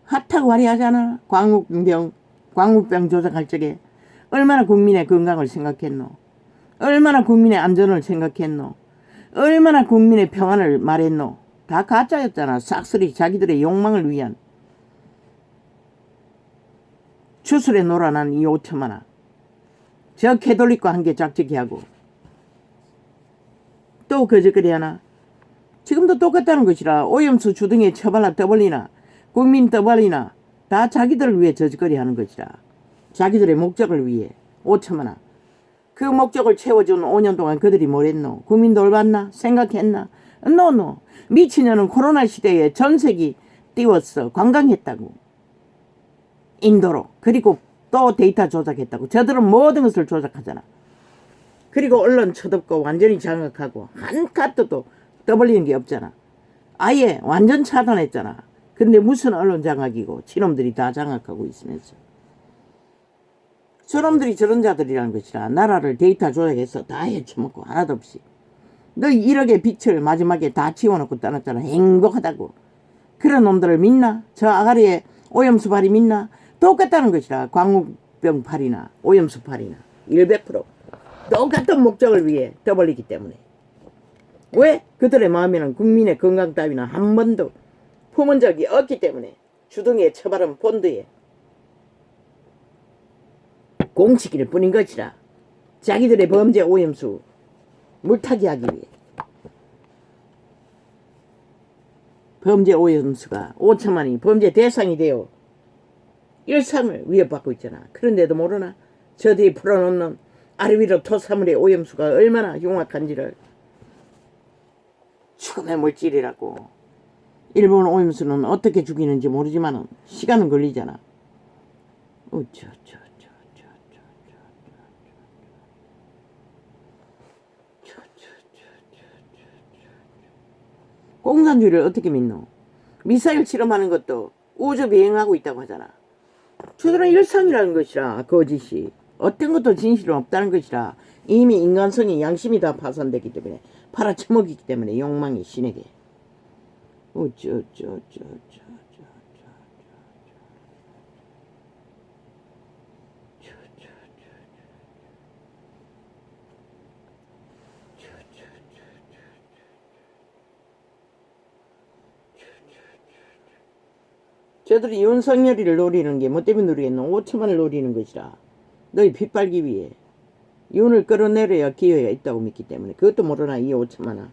핫하고 화려하잖아. 광우병 조작할 적에 얼마나 국민의 건강을 생각했노. 얼마나 국민의 안전을 생각했노. 얼마나 국민의 평안을 말했노. 다 가짜였잖아. 싹쓸이 자기들의 욕망을 위한. 추술에 놀아난 이 5천만원. 저 캐톨릭과 한개 짝짓기 하고. 또 거짓거리 하나. 지금도 똑같다는 것이라. 오염수 주둥이에 처발라 떠벌리나 국민 떠벌리나 다 자기들을 위해 저짓거리 하는 것이라. 자기들의 목적을 위해 5천만원. 그 목적을 채워준 5년 동안 그들이 뭘 했노? 국민 돌봤나? 생각했나? 노. 미친년은 코로나 시대에 전세기 띄웠어. 관광했다고. 인도로. 그리고 또 데이터 조작했다고. 저들은 모든 것을 조작하잖아. 그리고 언론 쳐덮고 완전히 장악하고 한 카트도 떠벌리는 게 없잖아. 아예 완전 차단했잖아. 근데 무슨 언론 장악이고 지놈들이 다 장악하고 있으면서. 저놈들이 저런 자들이라는 것이라. 나라를 데이터 조작해서 다 해쳐먹고 하나도 없이. 너 1억의 빚을 마지막에 다 지워놓고 떠났잖아. 행복하다고. 그런 놈들을 믿나? 저 아가리에 오염수팔이 믿나? 똑같다는 것이라. 광우병팔이나 오염수팔이나 100% 똑같은 목적을 위해 떠벌리기 때문에. 왜? 그들의 마음에는 국민의 건강 따위나 한 번도 품은 적이 없기 때문에. 주둥이에 처바른 본드에 공치기를 뿐인 것이라. 자기들의 범죄 오염수 물타기 하기 위해. 범죄 오염수가 5천만이 범죄 대상이 되어 일상을 위협받고 있잖아. 그런데도 모르나? 저 뒤에 풀어놓는 아래 위로 토사물의 오염수가 얼마나 흉악한지를. 죽음의 물질이라고. 일본 오염수는 어떻게 죽이는지 모르지만 시간은 걸리잖아. 공산주의를 어떻게 믿노? 미사일 실험하는 것도 우주 비행하고 있다고 하잖아. 저들은 일상이라는 것이라. 거짓이. 어떤 것도 진실은 없다는 것이라. 이미 인간성이 양심이 다 파산되기 때문에 팔아쳐먹이기 때문에 욕망이 신에게. 저들이 윤석열이를 노리는 게 뭐 때문에 노리겠노? 5천만을 노리는 것이라. 너희 핏발기 위해. 윤을 끌어내려야 기회가 있다고 믿기 때문에. 그것도 모르나 이 5천만원.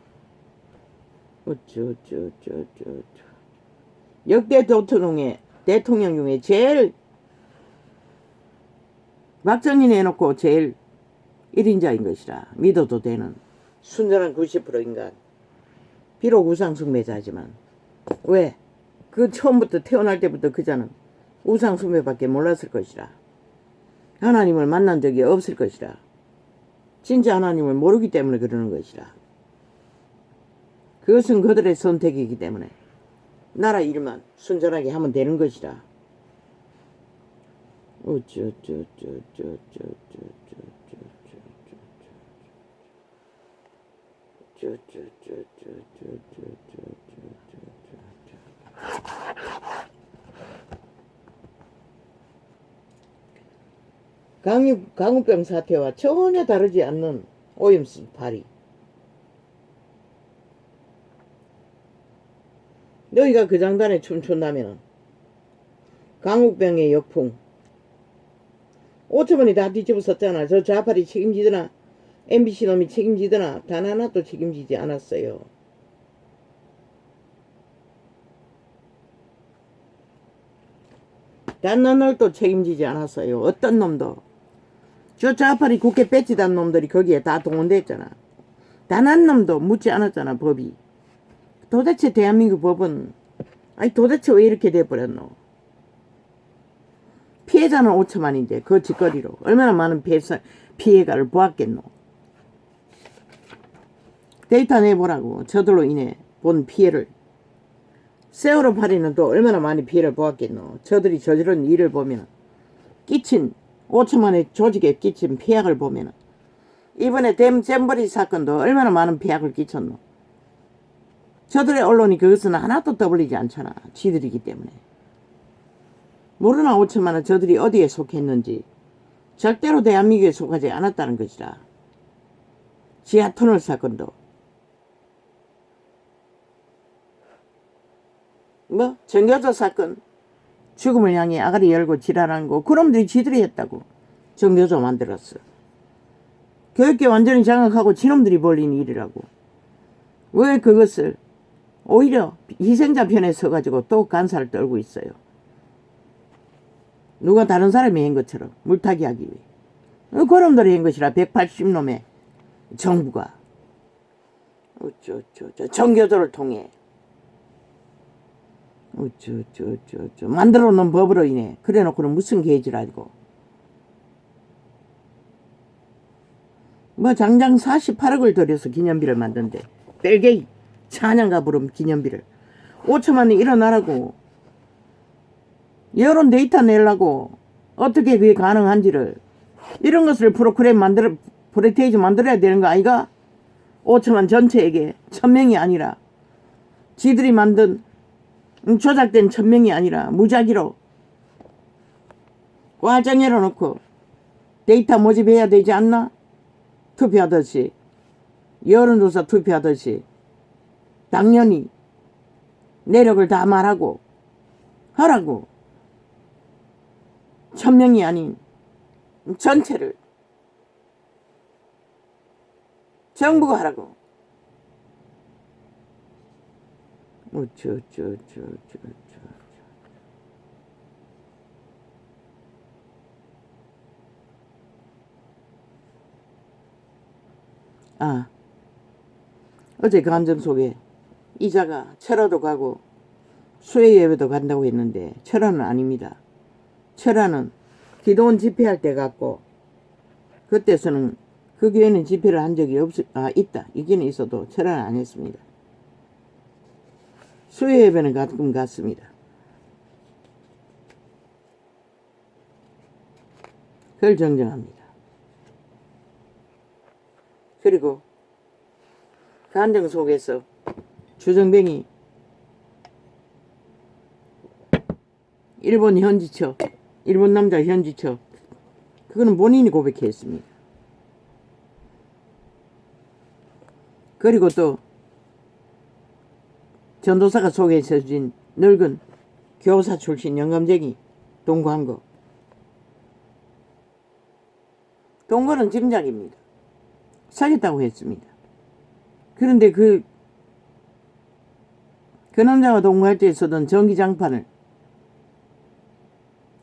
역대 대통령 중에 제일 박정희 내놓고 제일 1인자인 것이라 믿어도 되는 순전한 90% 인간. 비록 우상숭배자지만 왜? 그 처음부터 태어날 때부터 그자는 우상숭배밖에 몰랐을 것이라. 하나님을 만난 적이 없을 것이라. 진짜 하나님을 모르기 때문에 그러는 것이라. 그것은 그들의 선택이기 때문에 나라 일만 순전하게 하면 되는 것이라. 강우병 사태와 전혀 다르지 않는 오염수 발이. 너희가 그 장단에 춤춘다면은 강우병의 역풍 5천원이 다 뒤집어섰잖아. 저 좌팔이 책임지더나 MBC 놈이 책임지더나 단 하나도 책임지지 않았어요. 단 하나도 책임지지 않았어요. 어떤 놈도. 저 좌팔이 국회 배치단 놈들이 거기에 다 동원됐잖아. 단 한 놈도 묻지 않았잖아. 법이. 도대체 대한민국 법은 아니 도대체 왜 이렇게 돼버렸노. 피해자는 5천만인데 그 짓거리로 얼마나 많은 피해가를 보았겠노. 데이터 내보라고. 저들로 인해 본 피해를. 세월호 파리는 또 얼마나 많이 피해를 보았겠노. 저들이 저지른 일을 보면 끼친 5천만의 조직에 끼친 피해를 보면 이번에 잼버리 사건도 얼마나 많은 피해를 끼쳤노. 저들의 언론이 그것은 하나도 떠벌리지 않잖아. 지들이기 때문에. 모르나 5천만은 저들이 어디에 속했는지. 절대로 대한민국에 속하지 않았다는 것이라. 지하터널 사건도. 정교조 사건. 죽음을 향해 아가리 열고 지랄한 거. 그놈들이 지들이 했다고. 정교조 만들었어. 교육계 완전히 장악하고 지놈들이 벌린 일이라고. 왜 그것을 오히려 희생자 편에 서가지고 또 간사를 떨고 있어요. 누가 다른 사람이 한 것처럼 물타기 하기 위해. 그놈들이 한 것이라 180놈의 정부가 정교조를 통해 만들어 놓은 법으로 인해 그래 놓고는 무슨 계획이라고. 장장 48억을 들여서 기념비를 만든대. 벨게이 찬양가 부름 기념비를 5천만이 일어나라고. 여론 데이터 내려고 어떻게 그게 가능한지를 이런 것을 프레테이지 만들어야 되는 거 아이가? 5천만 전체에게 1000명이 아니라 지들이 만든 조작된 1000명이 아니라 무작위로 꽉 열어놓고 데이터 모집해야 되지 않나? 투표하듯이 여론조사 투표하듯이 당연히 내력을 다 말하고 하라고. 1000명이 아닌 전체를 정부가 하라고. 어제 감정 속에 이자가 철화도 가고 수해예배도 간다고 했는데 철화는 아닙니다. 철화는 기도원 집회할 때 갔고 그때서는 그 교회는 집회를 한 적이 있다. 있기는 있어도 철화는 안 했습니다. 수해예배는 가끔 갔습니다. 그걸 정정합니다. 그리고 간정 속에서 주정뱅이 일본 현지처, 일본 남자 현지처, 그거는 본인이 고백했습니다. 그리고 또 전도사가 소개해준 늙은 교사 출신 영감쟁이 동거한 거. 동거는 짐작입니다. 사귀었다고 했습니다. 그런데 그 남자가 동거할 때 쓰던 전기장판을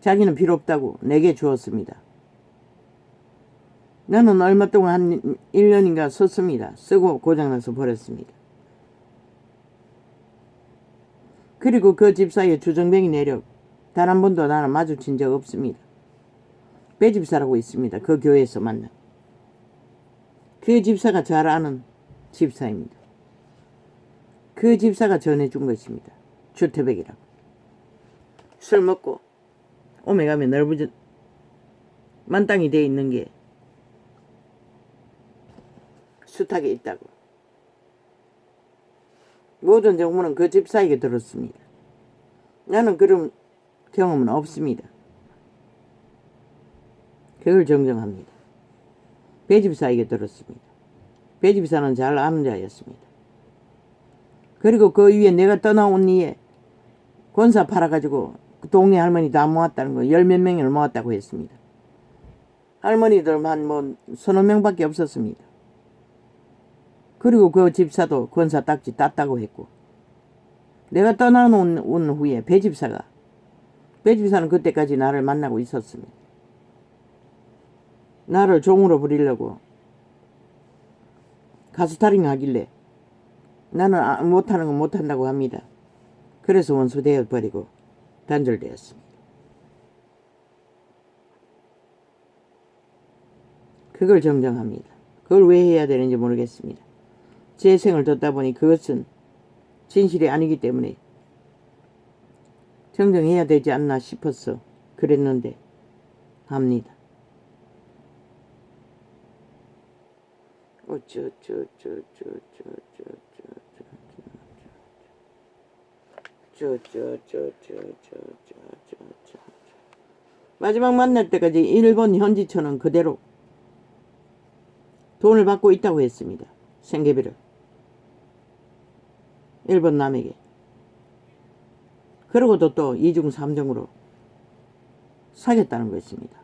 자기는 필요 없다고 내게 주었습니다. 나는 얼마 동안 한 1년인가 썼습니다. 쓰고 고장나서 버렸습니다. 그리고 그 집사의 주정뱅이 내력 단 한 번도 나는 마주친 적 없습니다. 배집사라고 있습니다. 그 교회에서 만난. 그 집사가 잘 아는 집사입니다. 그 집사가 전해준 것입니다. 주태백이라고. 술 먹고 오메 가면 넓은 만땅이 돼 있는 게 숱하게 있다고. 모든 정보는 그 집사에게 들었습니다. 나는 그런 경험은 없습니다. 그걸 정정합니다. 배집사에게 들었습니다. 배집사는 잘 아는 자였습니다. 그리고 그 위에 내가 떠나온 이에 권사 팔아가지고 그 동네 할머니 다 모았다는 거, 10몇 명을 모았다고 했습니다. 할머니들만 뭐 서너 명밖에 없었습니다. 그리고 그 집사도 권사 딱지 땄다고 했고, 내가 떠나온 후에 배집사는 그때까지 나를 만나고 있었습니다. 나를 종으로 부리려고 가스타링 하길래 나는 못하는 건 못한다고 합니다. 그래서 원수되어 버리고 단절되었습니다. 그걸 정정합니다. 그걸 왜 해야 되는지 모르겠습니다. 제 생을 듣다 보니 그것은 진실이 아니기 때문에 정정해야 되지 않나 싶어서 그랬는데 합니다. 마지막 만날 때까지 일본 현지처는 그대로 돈을 받고 있다고 했습니다. 생계비를. 일본 남에게. 그러고도 또 2중 3중으로 사겠다는 것입니다.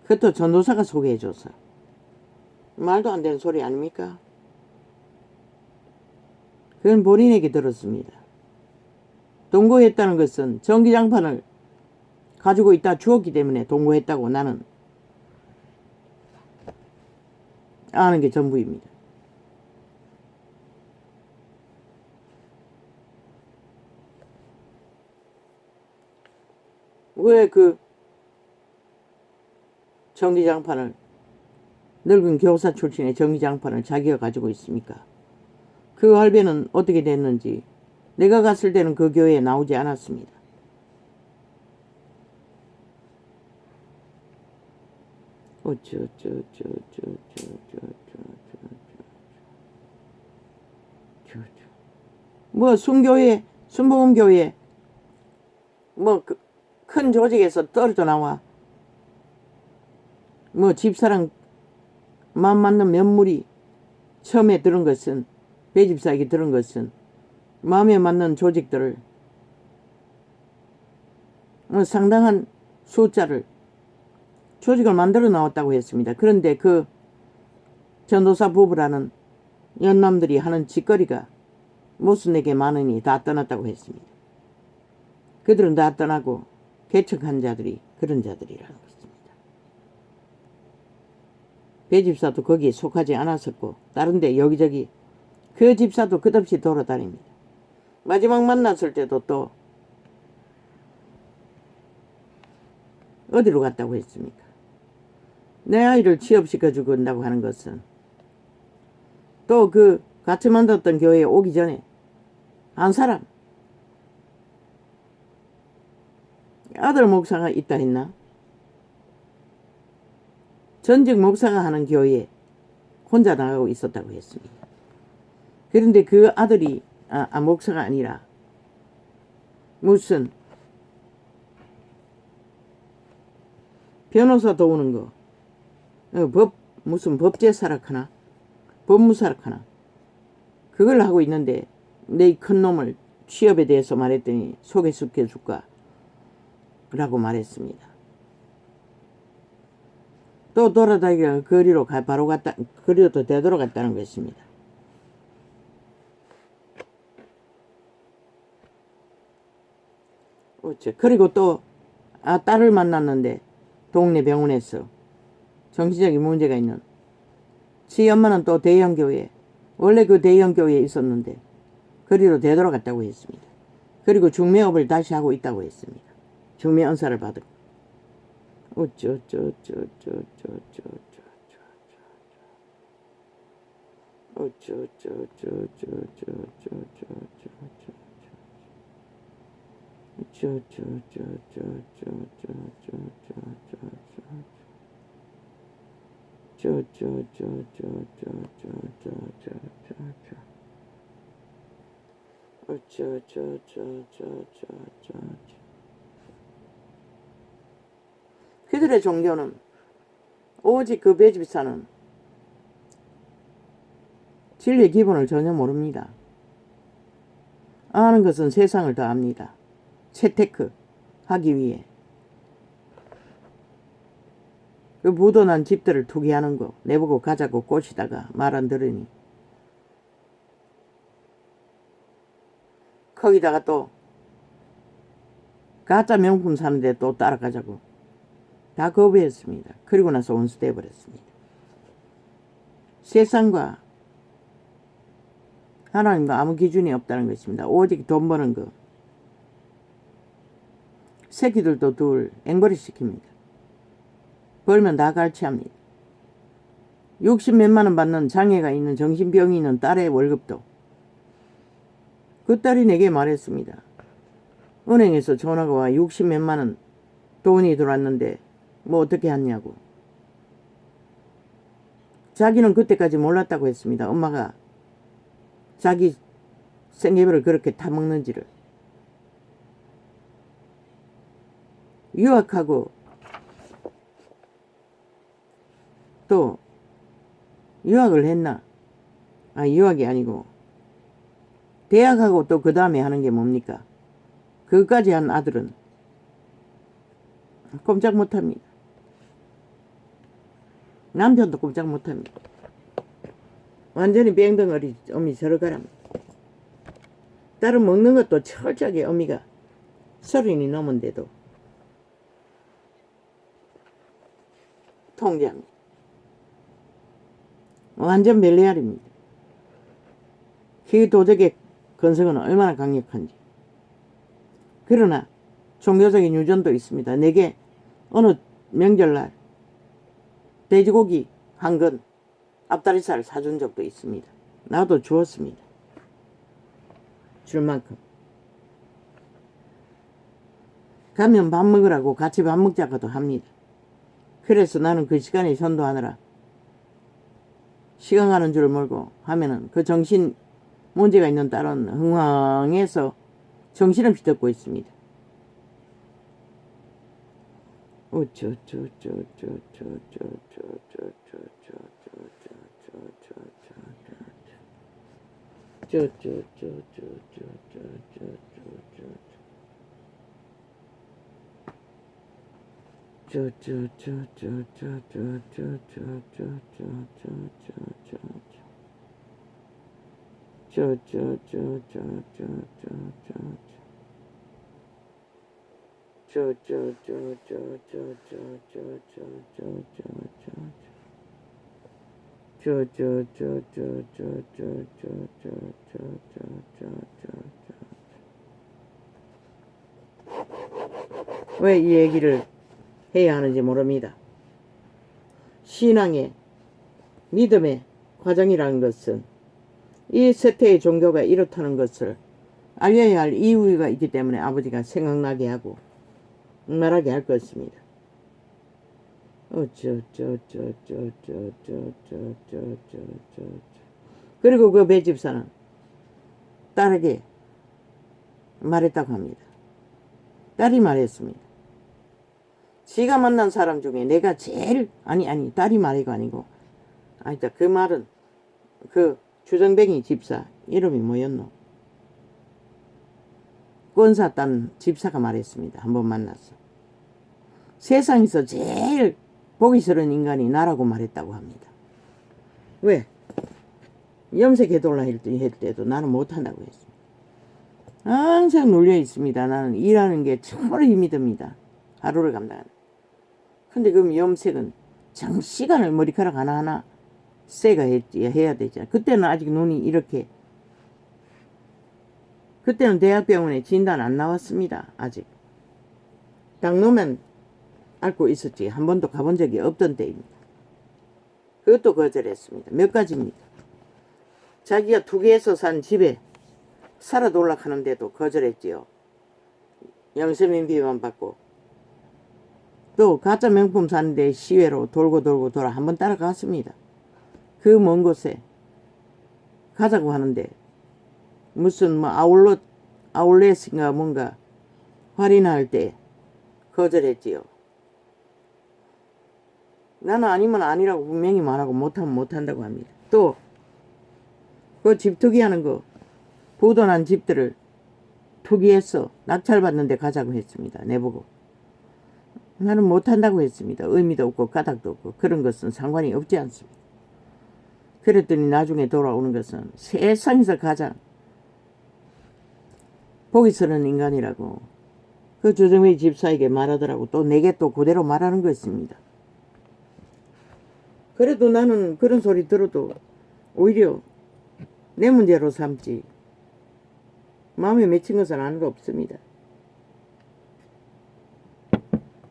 그것도 전도사가 소개해줘서. 말도 안 되는 소리 아닙니까? 그건 본인에게 들었습니다. 동거했다는 것은 전기장판을 가지고 있다 주었기 때문에 동거했다고 나는 아는 게 전부입니다. 왜 그 전기장판을, 늙은 교사 출신의 전기장판을 자기가 가지고 있습니까? 그 할배는 어떻게 됐는지 내가 갔을 때는 그 교회에 나오지 않았습니다. 뭐 순교회, 순복음교회 뭐 큰 조직에서 떨어져 나와 뭐 집사랑 마음 맞는 면물이 처음에 들은 것은, 배집사에게 들은 것은 마음에 맞는 조직들을 상당한 숫자를 조직을 만들어 나왔다고 했습니다. 그런데 그 전도사 부부라는 연남들이 하는 짓거리가 모순에게 많으니 다 떠났다고 했습니다. 그들은 다 떠나고 개척한 자들이 그런 자들이라는 것입니다. 배집사도 거기에 속하지 않았었고 다른 데 여기저기 그 집사도 끝없이 돌아다닙니다. 마지막 만났을 때도 또 어디로 갔다고 했습니까? 내 아이를 취업시켜주고 온다고 하는 것은 또 그 같이 만났던 교회에 오기 전에 한 사람 아들 목사가 있다 했나? 전직 목사가 하는 교회에 혼자 나가고 있었다고 했습니다. 그런데 그 아들이 목사가 아니라 무슨 변호사 도우는 거, 무슨 법제사락하나 법무사락하나 그걸 하고 있는데 내 큰 놈을 취업에 대해서 말했더니 소개시켜줄까 라고 말했습니다. 또 돌아다니다가 거리로 바로 갔다, 거리로 또 되돌아갔다는 것입니다. 그리고 또 딸을 만났는데 동네 병원에서 정신적인 문제가 있는. 지 엄마는 또 대형교회, 원래 그 대형교회에 있었는데 그리로 되돌아갔다고 했습니다. 그리고 중매업을 다시 하고 있다고 했습니다. 중매 은사를 받은. 그들의 종교는 오직 그 배집사는 진리의 기본을 전혀 모릅니다. 아는 것은 세상을 더 압니다. 채테크 하기 위해 그 묻어난 집들을 투기하는 거 내보고 가자고 꼬시다가 말 안 들으니 거기다가 또 가짜 명품 사는데 또 따라가자고 다 거부했습니다. 그리고 나서 원수돼 버렸습니다. 세상과 하나님과 아무 기준이 없다는 것입니다. 오직 돈 버는 거. 새끼들도 둘 앵벌이 시킵니다. 벌면 다 갈취합니다. 60몇만 원 받는 장애가 있는 정신병이 있는 딸의 월급도 그 딸이 내게 말했습니다. 은행에서 전화가 와 60몇만 원 돈이 들어왔는데 뭐 어떻게 하냐고. 자기는 그때까지 몰랐다고 했습니다. 엄마가 자기 생계비를 그렇게 타먹는지를. 유학하고 또 유학을 했나? 유학이 아니고 대학하고 또 그 다음에 하는 게 뭡니까? 그까지 한 아들은 꼼짝 못합니다. 남편도 꼼짝 못합니다. 완전히 뺑덩어리 어미 저러 가랍니다. 딸은 먹는 것도 철저하게 어미가 30이 넘은데도 통제합니다. 완전 멜리알입니다. 그 도적의 건성은 얼마나 강력한지. 그러나 종교적인 유전도 있습니다. 내게 어느 명절날 돼지고기 한 근 앞다리살 사준 적도 있습니다. 나도 주었습니다. 줄 만큼. 가면 밥 먹으라고 같이 밥 먹자고도 합니다. 그래서 나는 그 시간에 전도하느라 시간 가는 줄 모르고 하면은 그 정신 문제가 있는 딸은 흥황해서 정신없이 듣고 있습니다. 왜 이 얘기를 해야 하는지 모릅니다. 신앙의 믿음의 과정이라는 것은 이 세태의 종교가 이렇다는 것을 알려야 할 이유가 있기 때문에 아버지가 생각나게 하고 말하게 할 것입니다. 그리고 그 배집사는 딸에게 말했다고 합니다. 딸이 말했습니다. 지가 만난 사람 중에 내가 제일 딸이 말이가 아니고 그 말은 그 주정뱅이 집사 이름이 뭐였노? 권사 딴 집사가 말했습니다. 한번 만났어. 세상에서 제일 보기 싫은 인간이 나라고 말했다고 합니다. 왜? 염색해달라 할 때도 나는 못한다고 했습니다. 항상 눌려 있습니다. 나는 일하는 게 참으로 힘이 듭니다. 하루를 감당하는. 근데 그럼 염색은 장시간을 머리카락 하나하나 새가 했지, 해야 되잖아. 그때는 아직 눈이 이렇게, 그때는 대학병원에 진단 안 나왔습니다. 아직. 당뇨면 앓고 있었지. 한 번도 가본 적이 없던 때입니다. 그것도 거절했습니다. 몇 가지입니다. 자기가 투기해서 산 집에 살아 돌락하는데도 거절했지요. 영세민비만 받고. 또 가짜 명품 사는데 시외로 돌고 돌아 한번 따라갔습니다. 그 먼 곳에 가자고 하는데 무슨 뭐 아울렛인가 뭔가 할인할 때 거절했지요. 나는 아니면 아니라고 분명히 말하고 못하면 못한다고 합니다. 또 그 집 투기하는 거 부도난 집들을 투기해서 낙찰받는 데 가자고 했습니다. 내보고. 나는 못한다고 했습니다. 의미도 없고 가닥도 없고 그런 것은 상관이 없지 않습니다. 그랬더니 나중에 돌아오는 것은 세상에서 가장 보기스러운 인간이라고 그 조정희 집사에게 말하더라고. 또 내게 또 그대로 말하는 것입니다. 그래도 나는 그런 소리 들어도 오히려 내 문제로 삼지 마음에 맺힌 것은 하나도 없습니다.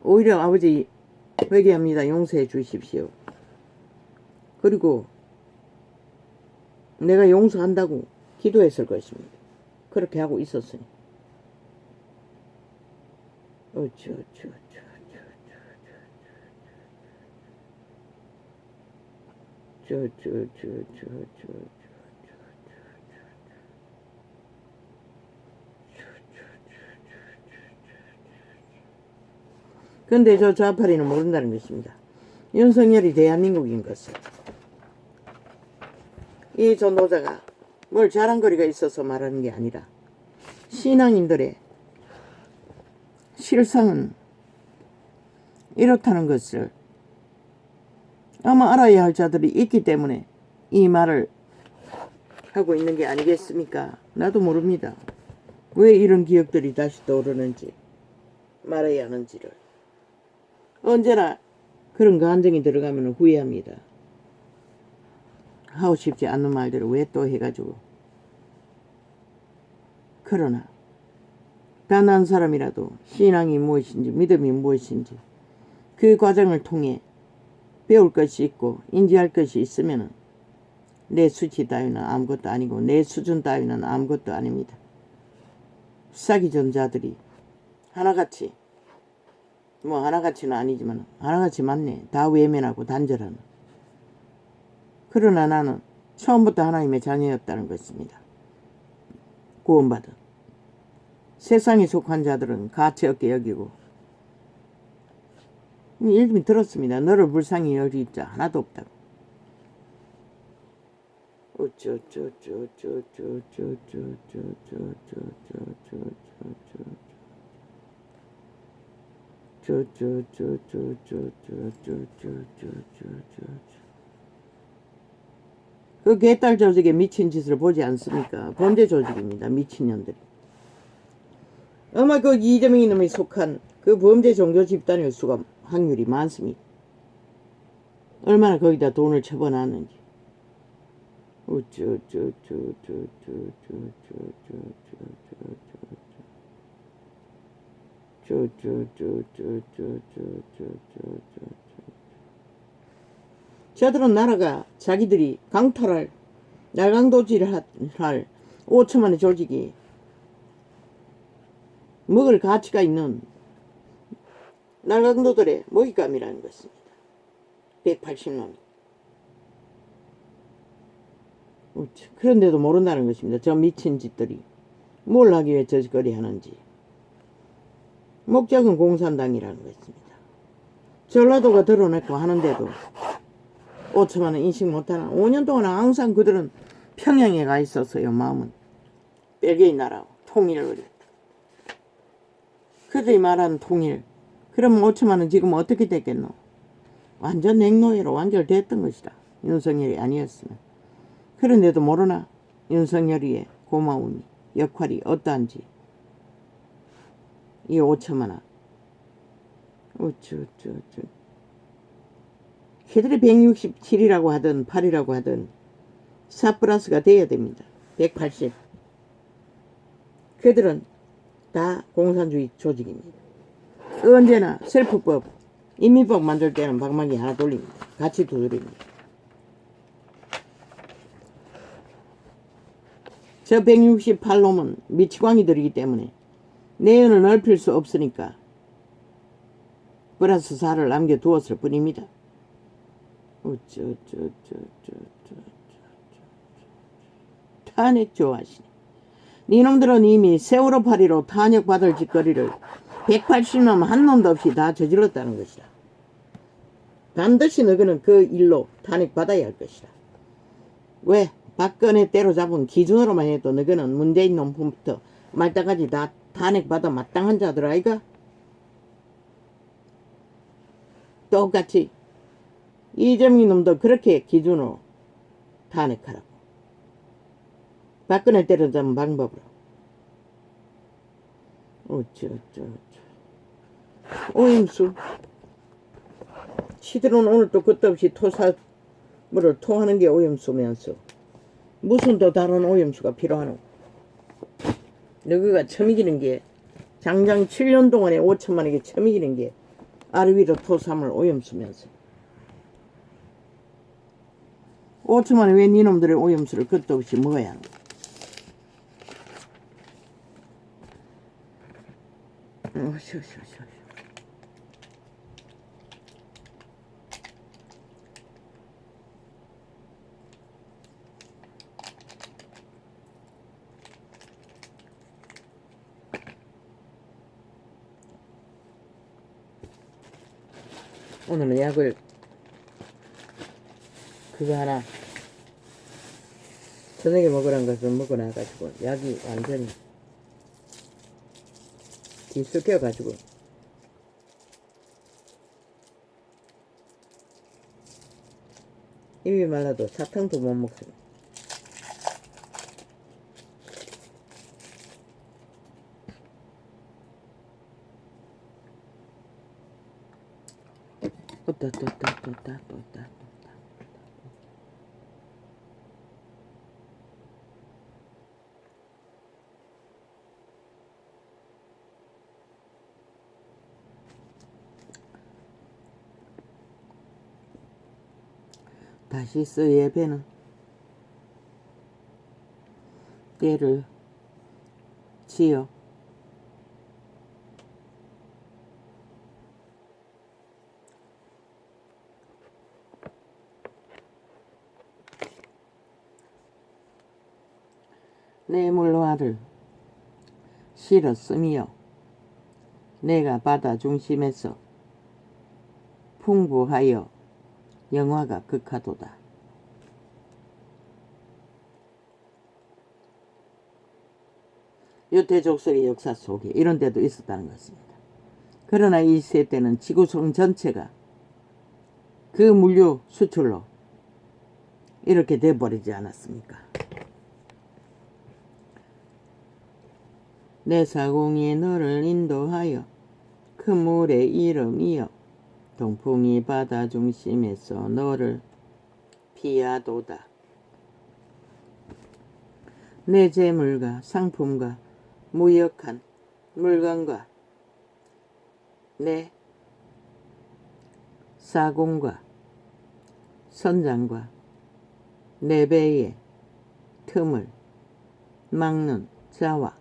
오히려 아버지 회개합니다. 용서해 주십시오. 그리고 내가 용서한다고 기도했을 것입니다. 그렇게 하고 있었으니. 근데 저 좌파리는 모른다는 것입니다. 윤석열이 대한민국인 것을. 이 전도자가 뭘 자랑거리가 있어서 말하는 게 아니라 신앙인들의 실상은 이렇다는 것을 아마 알아야 할 자들이 있기 때문에 이 말을 하고 있는 게 아니겠습니까? 나도 모릅니다. 왜 이런 기억들이 다시 떠오르는지, 말해야 하는지를. 언제나 그런 감정이 들어가면 후회합니다. 하고 싶지 않는 말들을 왜 또 해가지고. 그러나 단 한 사람이라도 신앙이 무엇인지 믿음이 무엇인지 그 과정을 통해 배울 것이 있고 인지할 것이 있으면 내 수치 따위는 아무것도 아니고 내 수준 따위는 아무것도 아닙니다. 사기 전자들이 하나같이 뭐 하나같이는 아니지만 하나같이 맞네. 다 외면하고 단절하는. 그러나 나는 처음부터 하나님의 자녀였다는 것입니다. 구원받은. 세상에 속한 자들은 가치 없게 여기고 이름이 들었습니다. 너를 불쌍히 여길 자 하나도 없다고. 그 개딸 조직의 미친 짓을 보지 않습니까? 범죄 조직입니다. 미친년들이. 아마 그 이재명 이놈이 속한 그 범죄 종교 집단일 수가 확률이 많습니다. 얼마나 거기다 돈을 쳐버놨는지. 저들은 나라가 자기들이 강탈할 날강도질을 할 5천만의 조직이 먹을 가치가 있는 날강도들의 먹잇감이라는 것입니다. 180놈이. 그런데도 모른다는 것입니다. 저 미친 짓들이 뭘 하기 위해 저 짓거리 하는지. 목적은 공산당이라는 것입니다. 전라도가 드러냈고 하는데도 5천만 원 인식 못하나. 5년 동안 항상 그들은 평양에 가 있었어요. 마음은 벨기에 나라 통일을 그랬다. 그들이 말하는 통일. 그럼 5천만 원 지금 어떻게 됐겠노? 완전 냉노예로 완결됐던 것이다. 윤석열이 아니었으면. 그런데도 모르나 윤석열이의 고마움이 역할이 어떠한지. 이 5천만 원. 걔들이 167이라고 하든 8이라고 하든 4 플러스가 돼야 됩니다. 180. 그들은 다 공산주의 조직입니다. 언제나 셀프법, 인민법 만들 때는 방망이 하나 돌립니다. 같이 두드립니다. 저 168놈은 미치광이들이기 때문에 내연을 넓힐 수 없으니까 플러스 4를 남겨두었을 뿐입니다. 탄핵 좋아하시네. 니놈들은 이미 세월호 파리로 탄핵받을 짓거리를 180놈 한 놈도 없이 다 저질렀다는 것이다. 반드시 너희는 그 일로 탄핵받아야 할 것이다. 왜? 박근혜 때로잡은 기준으로만 해도 너희는 문재인 놈부터 말다까지 다 탄핵받아 마땅한 자들 아이가? 똑같이 이재명 놈도 그렇게 기준으로 탄핵하라고. 박근혜 때려잡은 방법으로. 오임수. 시들은 오늘 또 그때 없이 토사물을 토하는 게 오임수면서 무슨 또 다른 오임수가 필요하노? 너희가 처음 이기는 게 장장 7년 동안에 5천만에게 처음 이기는 게 아래 위로 토사물 오염수면서 5천만에 왜 니놈들의 오염수를 끝도 없이 먹어야 하는 거야? 오늘은 약을 그거 하나 저녁에 먹으란 것을 먹어놔가지고 약이 완전히 깊숙해가지고 입이 말라도 사탕도 못 먹습니다. 다시스 예배는 때를 지어 내 물화를 실었으며 내가 바다 중심에서 풍부하여 영화가 극하도다. 유태족속의 역사 속에 이런 데도 있었다는 것입니다. 그러나 이 시대는 지구촌 전체가 그 물류 수출로 이렇게 돼버리지 않았습니까? 내 사공이 너를 인도하여 큰 물의 이름이여 동풍이 바다 중심에서 너를 피하도다. 내 재물과 상품과 무역한 물건과 내 사공과 선장과 내 배의 틈을 막는 자와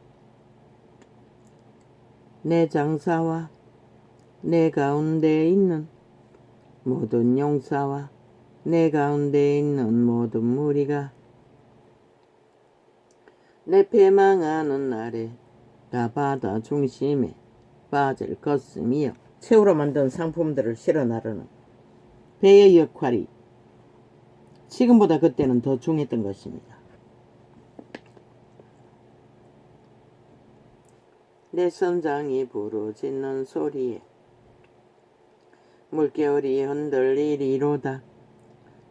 내 장사와 내 가운데에 있는 모든 용사와 내 가운데에 있는 모든 무리가 내 패망하는 날에 다 바다 중심에 빠질 것이며 새우로 만든 상품들을 실어 나르는 배의 역할이 지금보다 그때는 더 중요했던 것입니다. 내 선장이 부르짖는 소리에 물결이 흔들리리로다.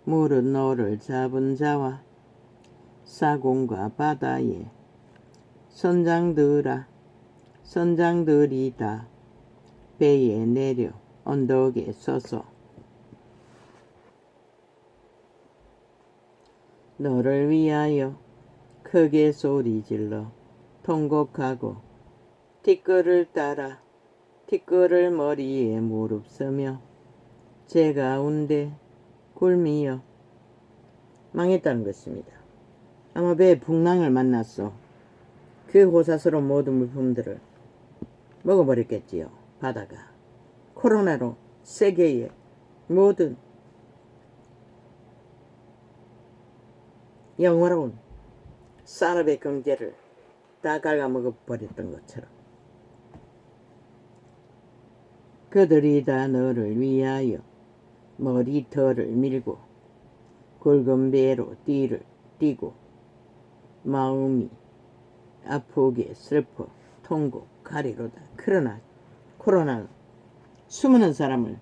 물은 너를 잡은 자와 사공과 바다에 선장들이다 배에 내려 언덕에 서서 너를 위하여 크게 소리질러 통곡하고 티끌을 따라 티끌을 머리에 무릅쓰며 제 가운데 굴미여. 망했다는 것입니다. 아마 배에 풍랑을 만났어. 그 호사스러운 모든 물품들을 먹어버렸겠지요. 바다가 코로나로 세계의 모든 영화로운 산업의 경제를 다 갉아먹어버렸던 것처럼 그들이 다 너를 위하여 머리털을 밀고 굵은 배로 띠를 띠고 마음이 아프게 슬퍼 통곡하리로다. 그러나 코로나는 수많은 사람을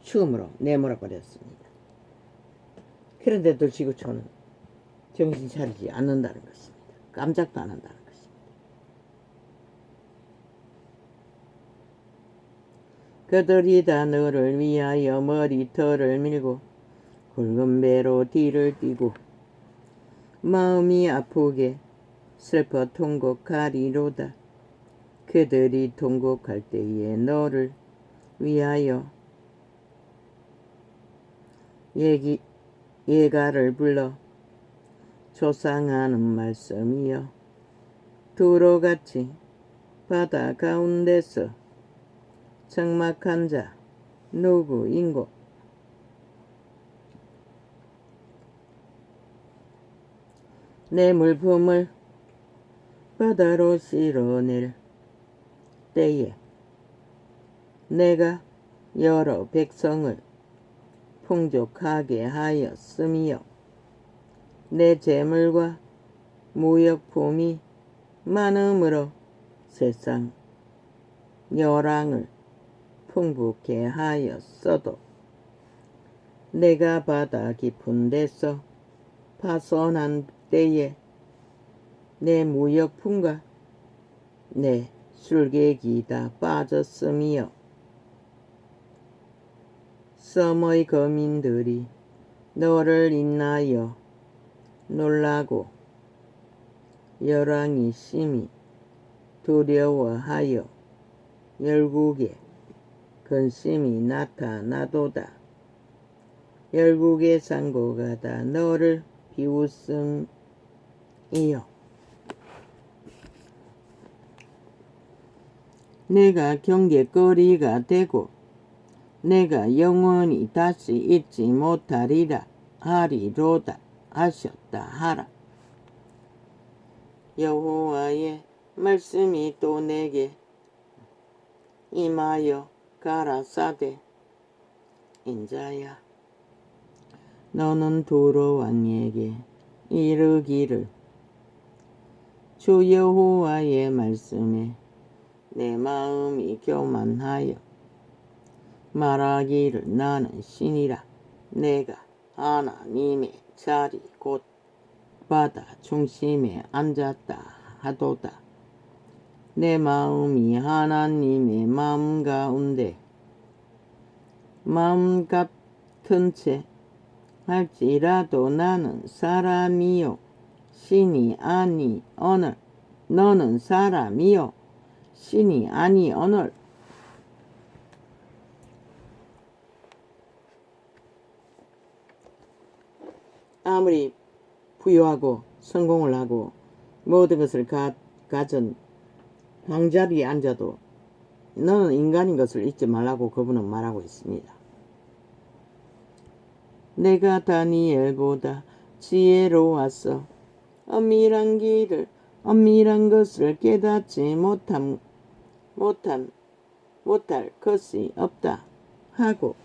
죽음으로 내몰아 버렸습니다. 그런데도 지구촌은 정신 차리지 않는다는 것입니다. 깜짝도 안 한다는 것입니다. 그들이 다 너를 위하여 머리털을 밀고 굵은 배로 뒤를 띠고 마음이 아프게 슬퍼 통곡하리로다. 그들이 통곡할 때에 너를 위하여 예가를 불러 조상하는 말씀이여. 두로같이 바다 가운데서 적막한 자 누구인고. 내 물품을 바다로 실어낼 때에 내가 여러 백성을 풍족하게 하였으며 내 재물과 무역품이 많음으로 세상 여랑을 풍부케 하였어도 내가 바다 깊은 데서 파손한 때에 내 무역품과 내 술객이 다 빠졌으며 섬의 거민들이 너를 인하여 놀라고 열왕이 심히 두려워하여 열국에 근심이 나타나도다. 열국의 상고가 다 너를 비웃음이요. 내가 경계거리가 되고 내가 영원히 다시 잊지 못하리라 하리로다 하셨다 하라. 여호와의 말씀이 또 내게 임하여 가라사대 인자야 너는 두로 왕에게 이르기를 주 여호와의 말씀에 내 마음이 교만하여 말하기를 나는 신이라. 내가 하나님의 자리 곧 바다 중심에 앉았다 하도다. 내 마음이 하나님의 마음 가운데 마음 같은 채 할지라도 나는 사람이요 신이 아니오늘. 너는 사람이요 신이 아니오늘. 아무리 부유하고 성공을 하고 모든 것을 가진 왕자리에 앉아도 너는 인간인 것을 잊지 말라고 그분은 말하고 있습니다. 내가 다니엘보다 지혜로워서 엄밀한 것을 깨닫지 못할 것이 없다 하고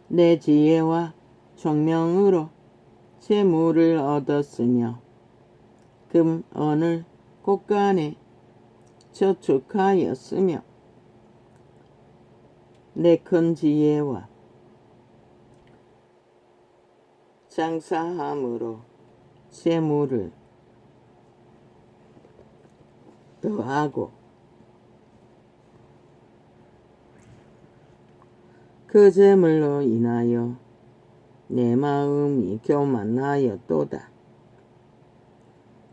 내 지혜와 총명으로 재물을 얻었으며 금언을 곳간에 저축하였으며 내 큰 지혜와 장사함으로 재물을 더하고 그 재물로 인하여 내 마음이 교만하였도다.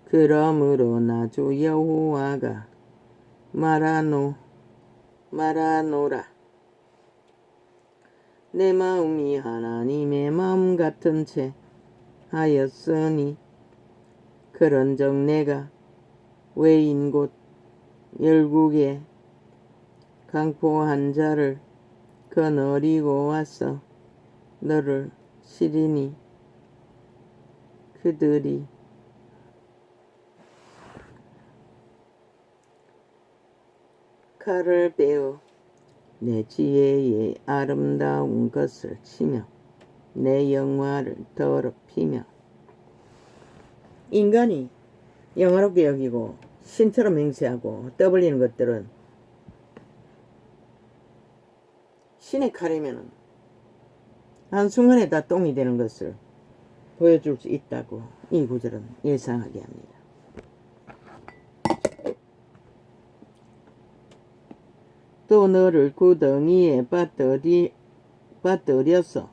그러므로 나 주 여호와가 말하노라. 내 마음이 하나님의 마음 같은 채 하였으니 그런즉 내가 외인 곧 열국에 강포한 자를 거느리고 와서 너를 치리니 그들이 칼을 빼어 내 지혜의 아름다운 것을 치며 내 영화를 더럽히며. 인간이 영화롭게 여기고 신처럼 행세하고 떠벌리는 것들은 신의 칼이면 한순간에 다 똥이 되는 것을 보여줄 수 있다고 이 구절은 예상하게 합니다. 또 너를 구덩이에 빠뜨려서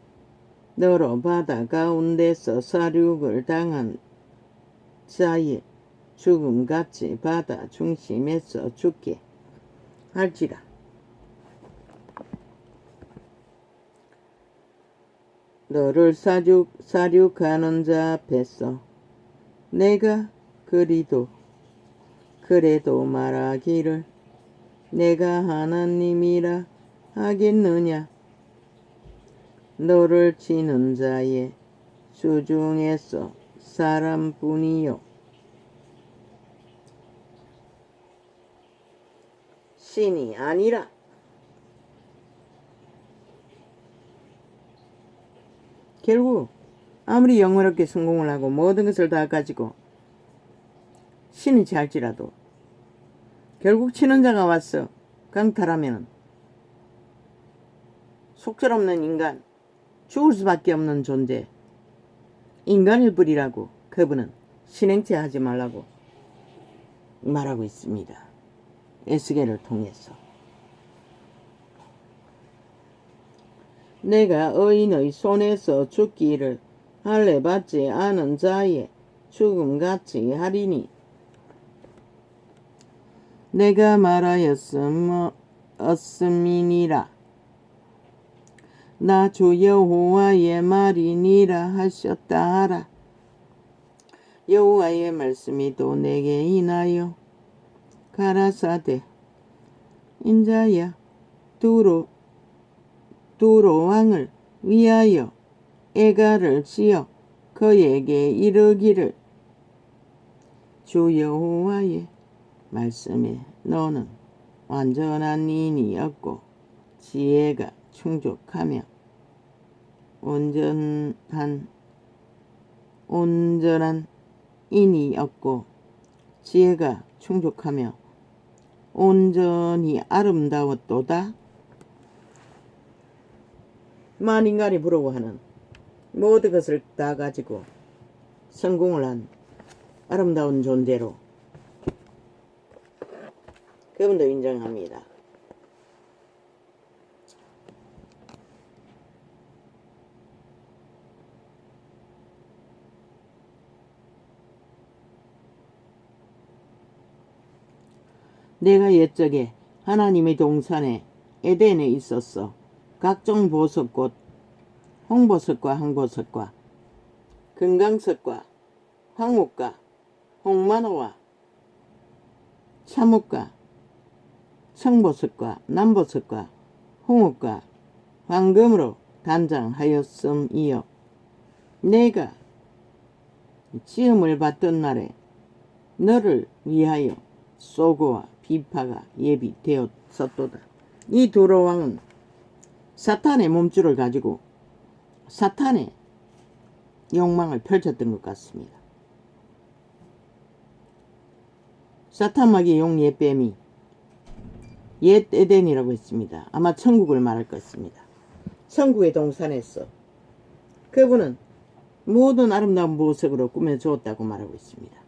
너로 바다 가운데서 사륙을 당한 자의 죽음같이 바다 중심에서 죽게 할지라. 너를 사륙하는 자 앞에서 내가 그래도 말하기를 내가 하나님이라 하겠느냐. 너를 치는 자의 수중에서 사람뿐이요 신이 아니라. 결국 아무리 영원롭게 성공을 하고 모든 것을 다 가지고 신이 할지라도 결국 치는 자가 와서 강탈하면 속절없는 인간, 죽을 수밖에 없는 존재, 인간일 뿐이라고 그분은 신행체 하지 말라고 말하고 있습니다. 에스겔을 통해서. 내가 의인의 손에서 죽기를 할례 받지 않은 자의 죽음같이 하리니 내가 말하였음이니라. 나 주 여호와의 말이니라 하셨다 하라. 여호와의 말씀이 또 내게 인하여 가라사대 인자야 두로 왕을 위하여 애가를 지어 그에게 이르기를 주 여호와의 말씀에 너는 완전한 인이었고 지혜가 충족하며 온전한 인이었고 지혜가 충족하며 온전히 아름다웠도다. 만인간이 부러워하는 모든 것을 다 가지고 성공을 한 아름다운 존재로 그분도 인정합니다. 내가 옛적에 하나님의 동산에 에덴에 있었어. 각종 보석꽃, 홍보석과 항보석과 금강석과 황목과 홍만호와 참옥과 청보석과 남보석과 홍옥과 황금으로 단장하였음이요. 내가 지음을 받던 날에 너를 위하여 소고와 비파가 예비되었었도다. 이 두로 왕은 사탄의 몸줄을 가지고 사탄의 욕망을 펼쳤던 것 같습니다. 사탄마귀의 용 옛뱀이 옛 에덴이라고 했습니다. 아마 천국을 말할 것입니다. 천국의 동산에서 그분은 모든 아름다운 보석으로 꾸며주었다고 말하고 있습니다.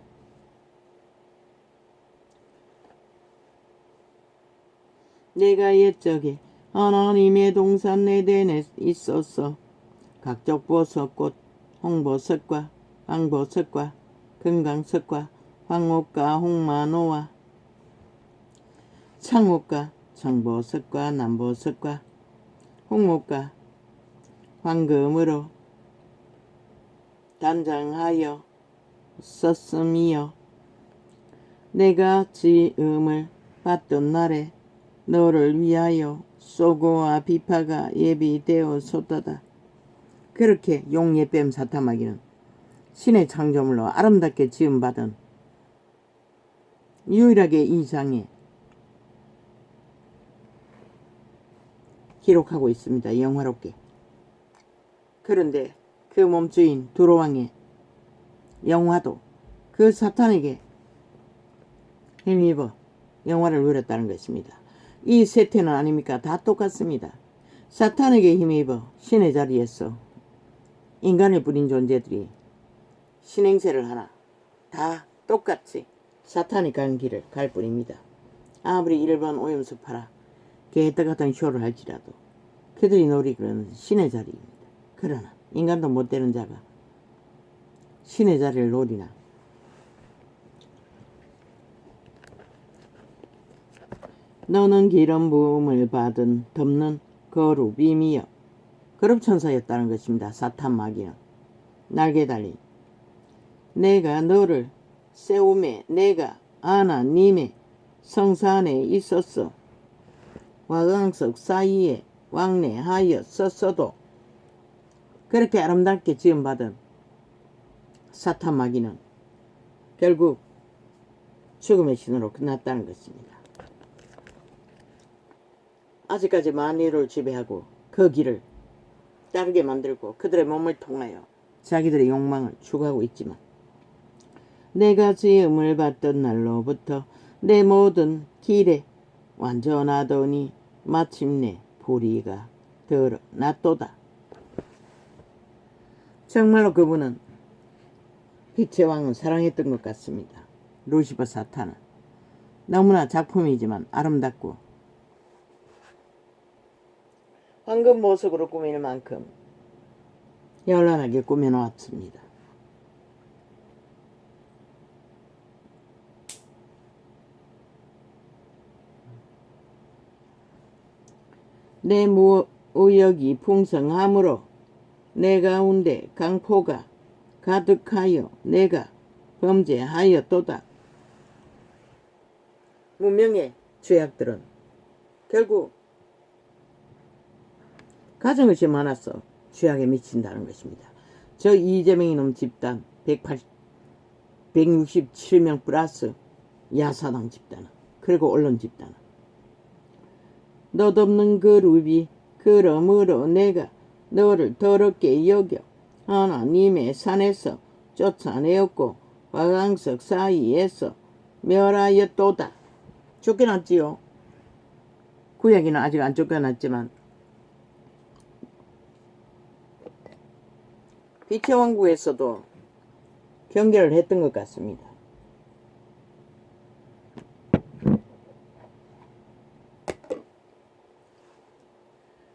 내가 옛적에 하나님의 동산 에덴에 있어서 각적버섯꽃, 홍버섯과 황버섯과 금강석과 황옥과 홍마노와 창옥과 청버섯과 남버섯과 홍옥과 황금으로 단장하여 썼음이여. 내가 지음을 받던 날에 너를 위하여 소고와 비파가 예비되어 솟다다. 그렇게 용예뱀 사타마귀는 신의 창조물로 아름답게 지음받은 유일하게 이 장에 기록하고 있습니다. 영화롭게. 그런데 그 몸주인 두로왕의 영화도 그 사탄에게 힘입어 영화를 누렸다는 것입니다. 이 세태는 아닙니까? 다 똑같습니다. 사탄에게 힘입어 신의 자리에서 인간을 부린 존재들이 신행세를 하나 다 똑같이 사탄이 간 길을 갈 뿐입니다. 아무리 일본 오염수 팔아 개떡 같은 쇼를 할지라도 그들이 노리는 신의 자리입니다. 그러나 인간도 못되는 자가 신의 자리를 노리나. 너는 기름 부음을 받은 덮는 거룩임이여. 거룩천사였다는 것입니다. 사탄 마귀는 날개 달린. 내가 너를 세움에 내가 하나님의 성산에 있었어. 와강석 사이에 왕래하였었어도. 그렇게 아름답게 지음받은 사탄 마귀는 결국 죽음의 신으로 끝났다는 것입니다. 아직까지 만유를 지배하고 그 길을 따르게 만들고 그들의 몸을 통하여 자기들의 욕망을 추구하고 있지만, 내가 지음을 받던 날로부터 내 모든 길에 완전하더니 마침내 불의가 드러났도다. 정말로 그분은 빛의 왕은 사랑했던 것 같습니다. 루시퍼 사탄은 너무나 작품이지만 아름답고 황금 보석으로 꾸밀 만큼 현란하게 꾸며놓았습니다. 내 무의역이 풍성함으로 내 가운데 강포가 가득하여 내가 범죄하였도다. 문명의 죄악들은 결국 가정의식 많아서 죄악에 미친다는 것입니다. 저 이재명 이놈 집단 167명 플러스 야사당 집단은, 그리고 언론 집단은 너덮는 그룹이 그러므로 내가 너를 더럽게 여겨 하나님의 산에서 쫓아내었고 화강석 사이에서 멸하였도다. 쫓겨났지요. 구약에는 아직 안 쫓겨났지만 빛의 왕국에서도 경계를 했던 것 같습니다.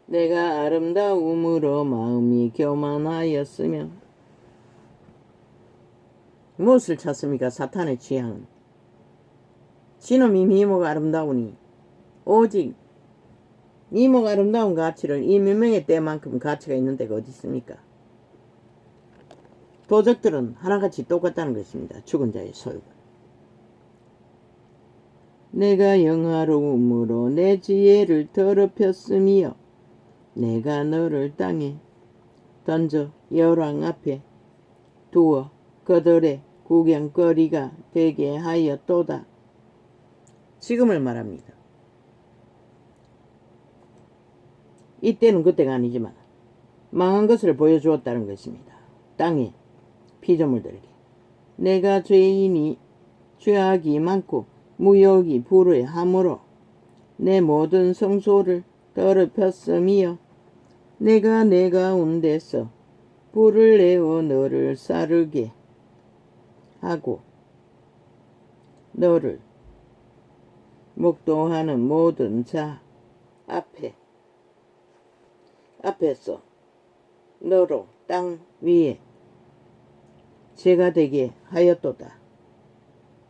내가 아름다움으로 마음이 교만하였으면. 무엇을 찾습니까? 사탄의 취향은 지놈이 미모가 아름다우니 오직 미모가 아름다운 가치를 이 몇명의 때만큼 가치가 있는 데가 어디 있습니까? 도적들은 하나같이 똑같다는 것입니다. 죽은 자의 소유가. 내가 영화로움으로 내 지혜를 더럽혔으며 내가 너를 땅에 던져 여왕 앞에 두어 그들의 구경거리가 되게 하였도다. 지금을 말합니다. 이때는 그때가 아니지만 망한 것을 보여주었다는 것입니다. 땅에 피조물들에게 내가 죄인이 죄악이 많고 무역이 불의함으로 내 모든 성소를 더럽혔으며 내가 내 가운데서 불을 내어 너를 싸르게 하고 너를 목도하는 모든 자 앞에서 너로 땅 위에 죄가 되게 하였도다.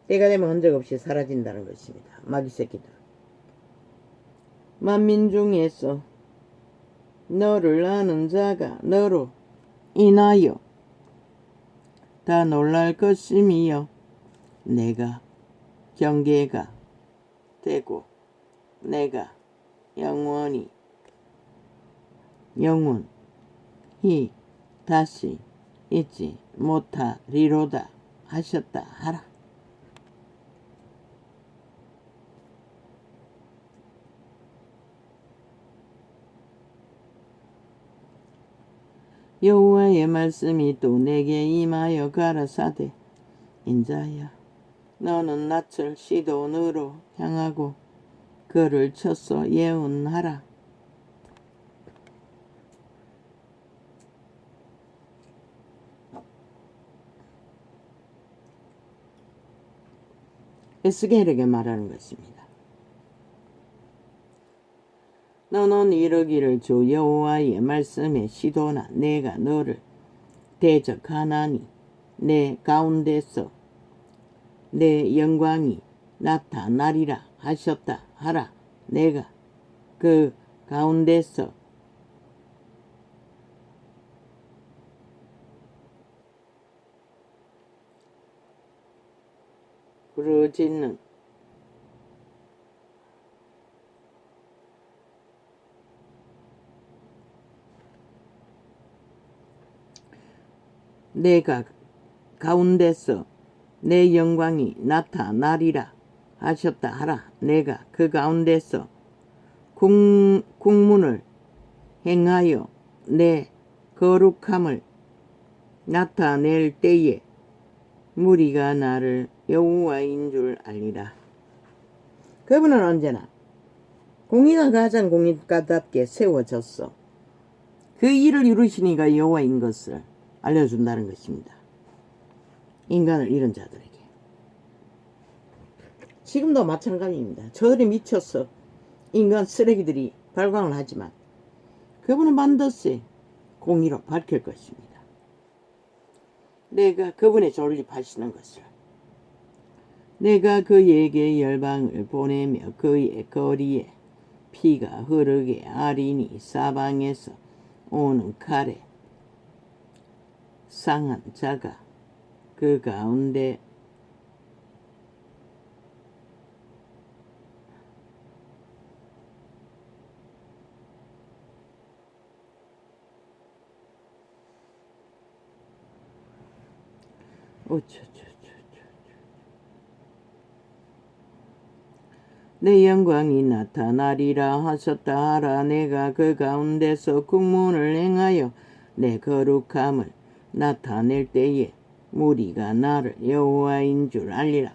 때가 되면 흔적 없이 사라진다는 것입니다. 마귀 새끼들. 만민 중에서 너를 아는 자가 너로 인하여 다 놀랄 것임이여 내가 경계가 되고 내가 영원히 다시 잊지 못하리로다 하셨다 하라. 여호와의 말씀이 또 내게 임하여 가라사대 인자야 너는 낯을 시돈으로 향하고 그를 쳐서 예언하라. 에스겔에게 말하는 것입니다. 너는 이르기를 주 여호와의 말씀에 시도나 내가 너를 대적하나니 내 가운데서 내 영광이 나타나리라 하셨다 하라. 내가 그 가운데서 부르짖는 내가 가운데서 내 영광이 나타나리라 하셨다 하라. 내가 그 가운데서 국문을 행하여 내 거룩함을 나타낼 때에 무리가 나를 여호와인 줄 알리라. 그분은 언제나 공의가 가장 공의가답게 세워졌어. 그 일을 이루시니가 여호와인 것을 알려준다는 것입니다. 인간을 잃은 자들에게. 지금도 마찬가지입니다. 저들이 미쳤어. 인간 쓰레기들이 발광을 하지만 그분은 반드시 공의로 밝힐 것입니다. 내가 그분의 존립하시는 것을. 내가 그에게 열방을 보내며 그의 거리에 피가 흐르게 하리니 사방에서 오는 칼에 상한 자가 그 가운데 내 영광이 나타나리라 하셨다 하라. 내가 그 가운데서 국문을 행하여 내 거룩함을 나타낼 때에 무리가 나를 여호와인 줄 알리라.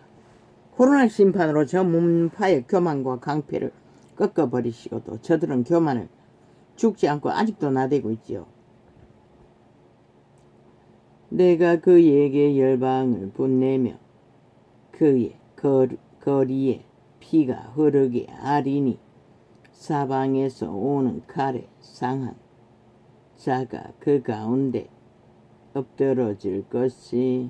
코로나 심판으로 저 문파의 교만과 강패를 꺾어버리시고도 저들은 교만을 죽지 않고 아직도 나대고 있지요. 내가 그에게 열방을 분내며 그의 거리에 피가 흐르게 하리니 사방에서 오는 칼에 상한 자가 그 가운데 엎드러질 것이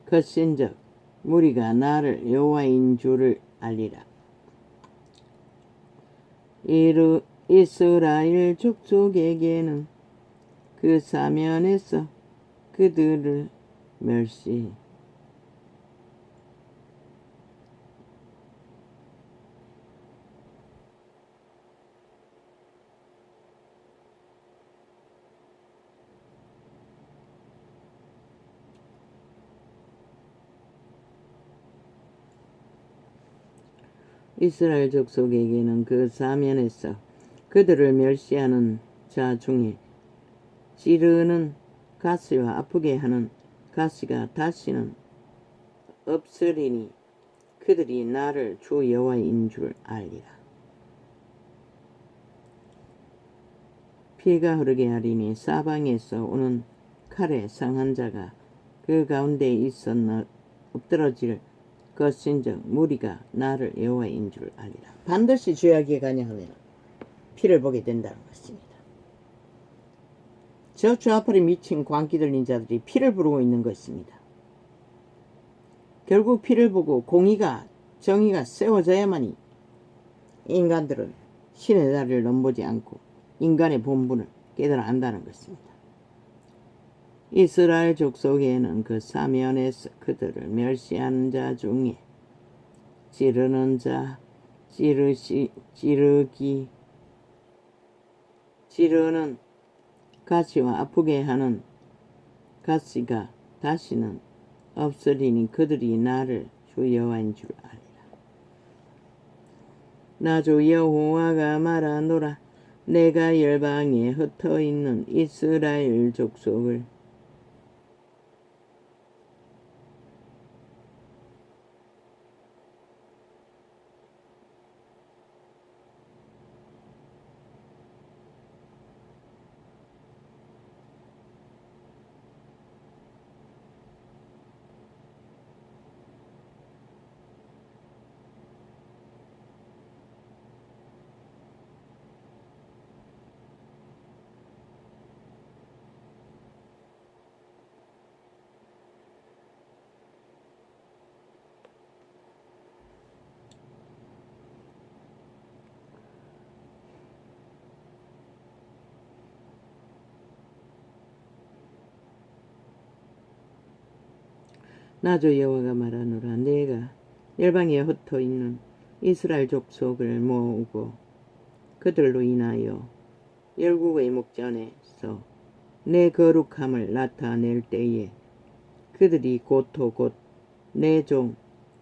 것인즉 무리가 나를 여호와인 줄을 알리라. 이스라엘 족속에게는 그 사면에서 그들을 멸시 이스라엘 족속에게는 그 사면에서 그들을 멸시하는 자 중에 찌르는 가시와 아프게 하는 가시가 다시는 없으리니 그들이 나를 주 여호와인 줄 알리라. 피가 흐르게 하리니 사방에서 오는 칼에 상한 자가 그 가운데 있어 엎드러질 것인즉 무리가 나를 여호와인 줄 알리라. 반드시 죄악에 가냐 하면 피를 보게 된다는 것입니다. 저 좌팔에 미친 광기 들린 자들이 피를 부르고 있는 것입니다. 결국 피를 보고 공의가 정의가 세워져야만이 인간들은 신의 자리를 넘보지 않고 인간의 본분을 깨달아 안다는 것입니다. 이스라엘 족속에는 그 사면에서 그들을 멸시하는 자 중에 찌르는 자, 찌르는 가시와 아프게 하는 가시가 다시는 없으리니 그들이 나를 주 여호와인 줄 알리라. 나 주 여호와가 말하노라. 내가 열방에 흩어있는 이스라엘 족속을 나 주 여호와가 말하노라. 내가 열방에 흩어있는 이스라엘 족속을 모으고 그들로 인하여 열국의 목전에서 내 거룩함을 나타낼 때에 그들이 곧 내 종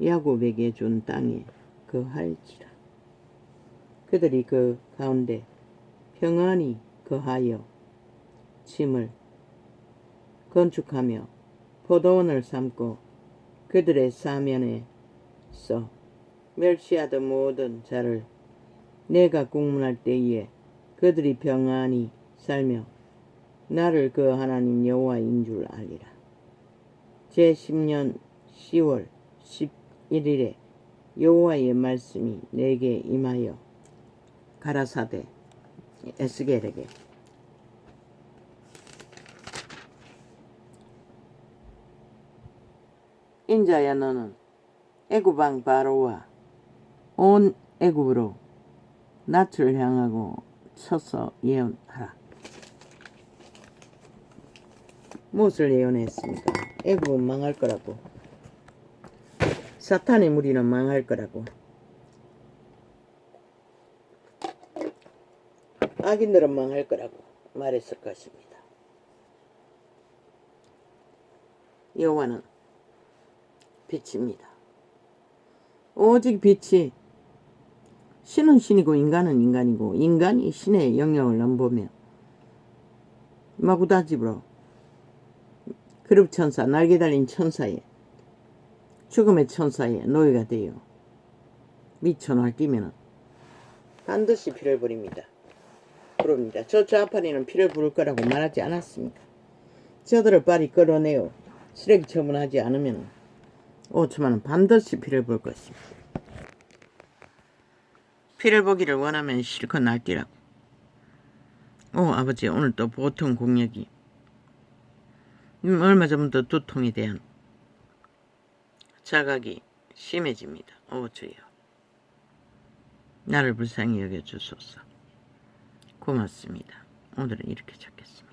야곱에게 준 땅에 거할지라. 그들이 그 가운데 평안히 거하여 침을 건축하며 포도원을 삼고 그들의 사면에서 멸시하던 모든 자를 내가 국문할 때에 그들이 평안히 살며 나를 그 하나님 여호와인 줄 알리라. 제10년 10월 11일에 여호와의 말씀이 내게 임하여 가라사대 에스겔에게 인자야 너는 애굽 왕 바로와 온 애굽으로 낯을 향하고 서서 예언하라. 무엇을 예언했습니까? 애굽은 망할 거라고, 사탄의 무리는 망할 거라고, 악인들은 망할 거라고 말했을 것입니다. 여호와는 빛입니다. 오직 빛이, 신은 신이고 인간은 인간이고 인간이 신의 영역을 넘보며 마구다집으로 그룹천사, 날개 달린 천사에, 죽음의 천사에 노예가 되어 미쳐 날뛰면 반드시 피를 부립니다. 부릅니다. 저 좌파리는 피를 부를 거라고 말하지 않았습니까? 저들을 빨리 끌어내어 쓰레기 처분하지 않으면 5천만원 반드시 피를 볼 것입니다. 피를 보기를 원하면 실컷 날뛰라고. 아버지, 오늘 또 보통 공력이 얼마 전부터 두통에 대한 자각이 심해집니다. 주여, 나를 불쌍히 여겨주소서. 고맙습니다. 오늘은 이렇게 찾겠습니다.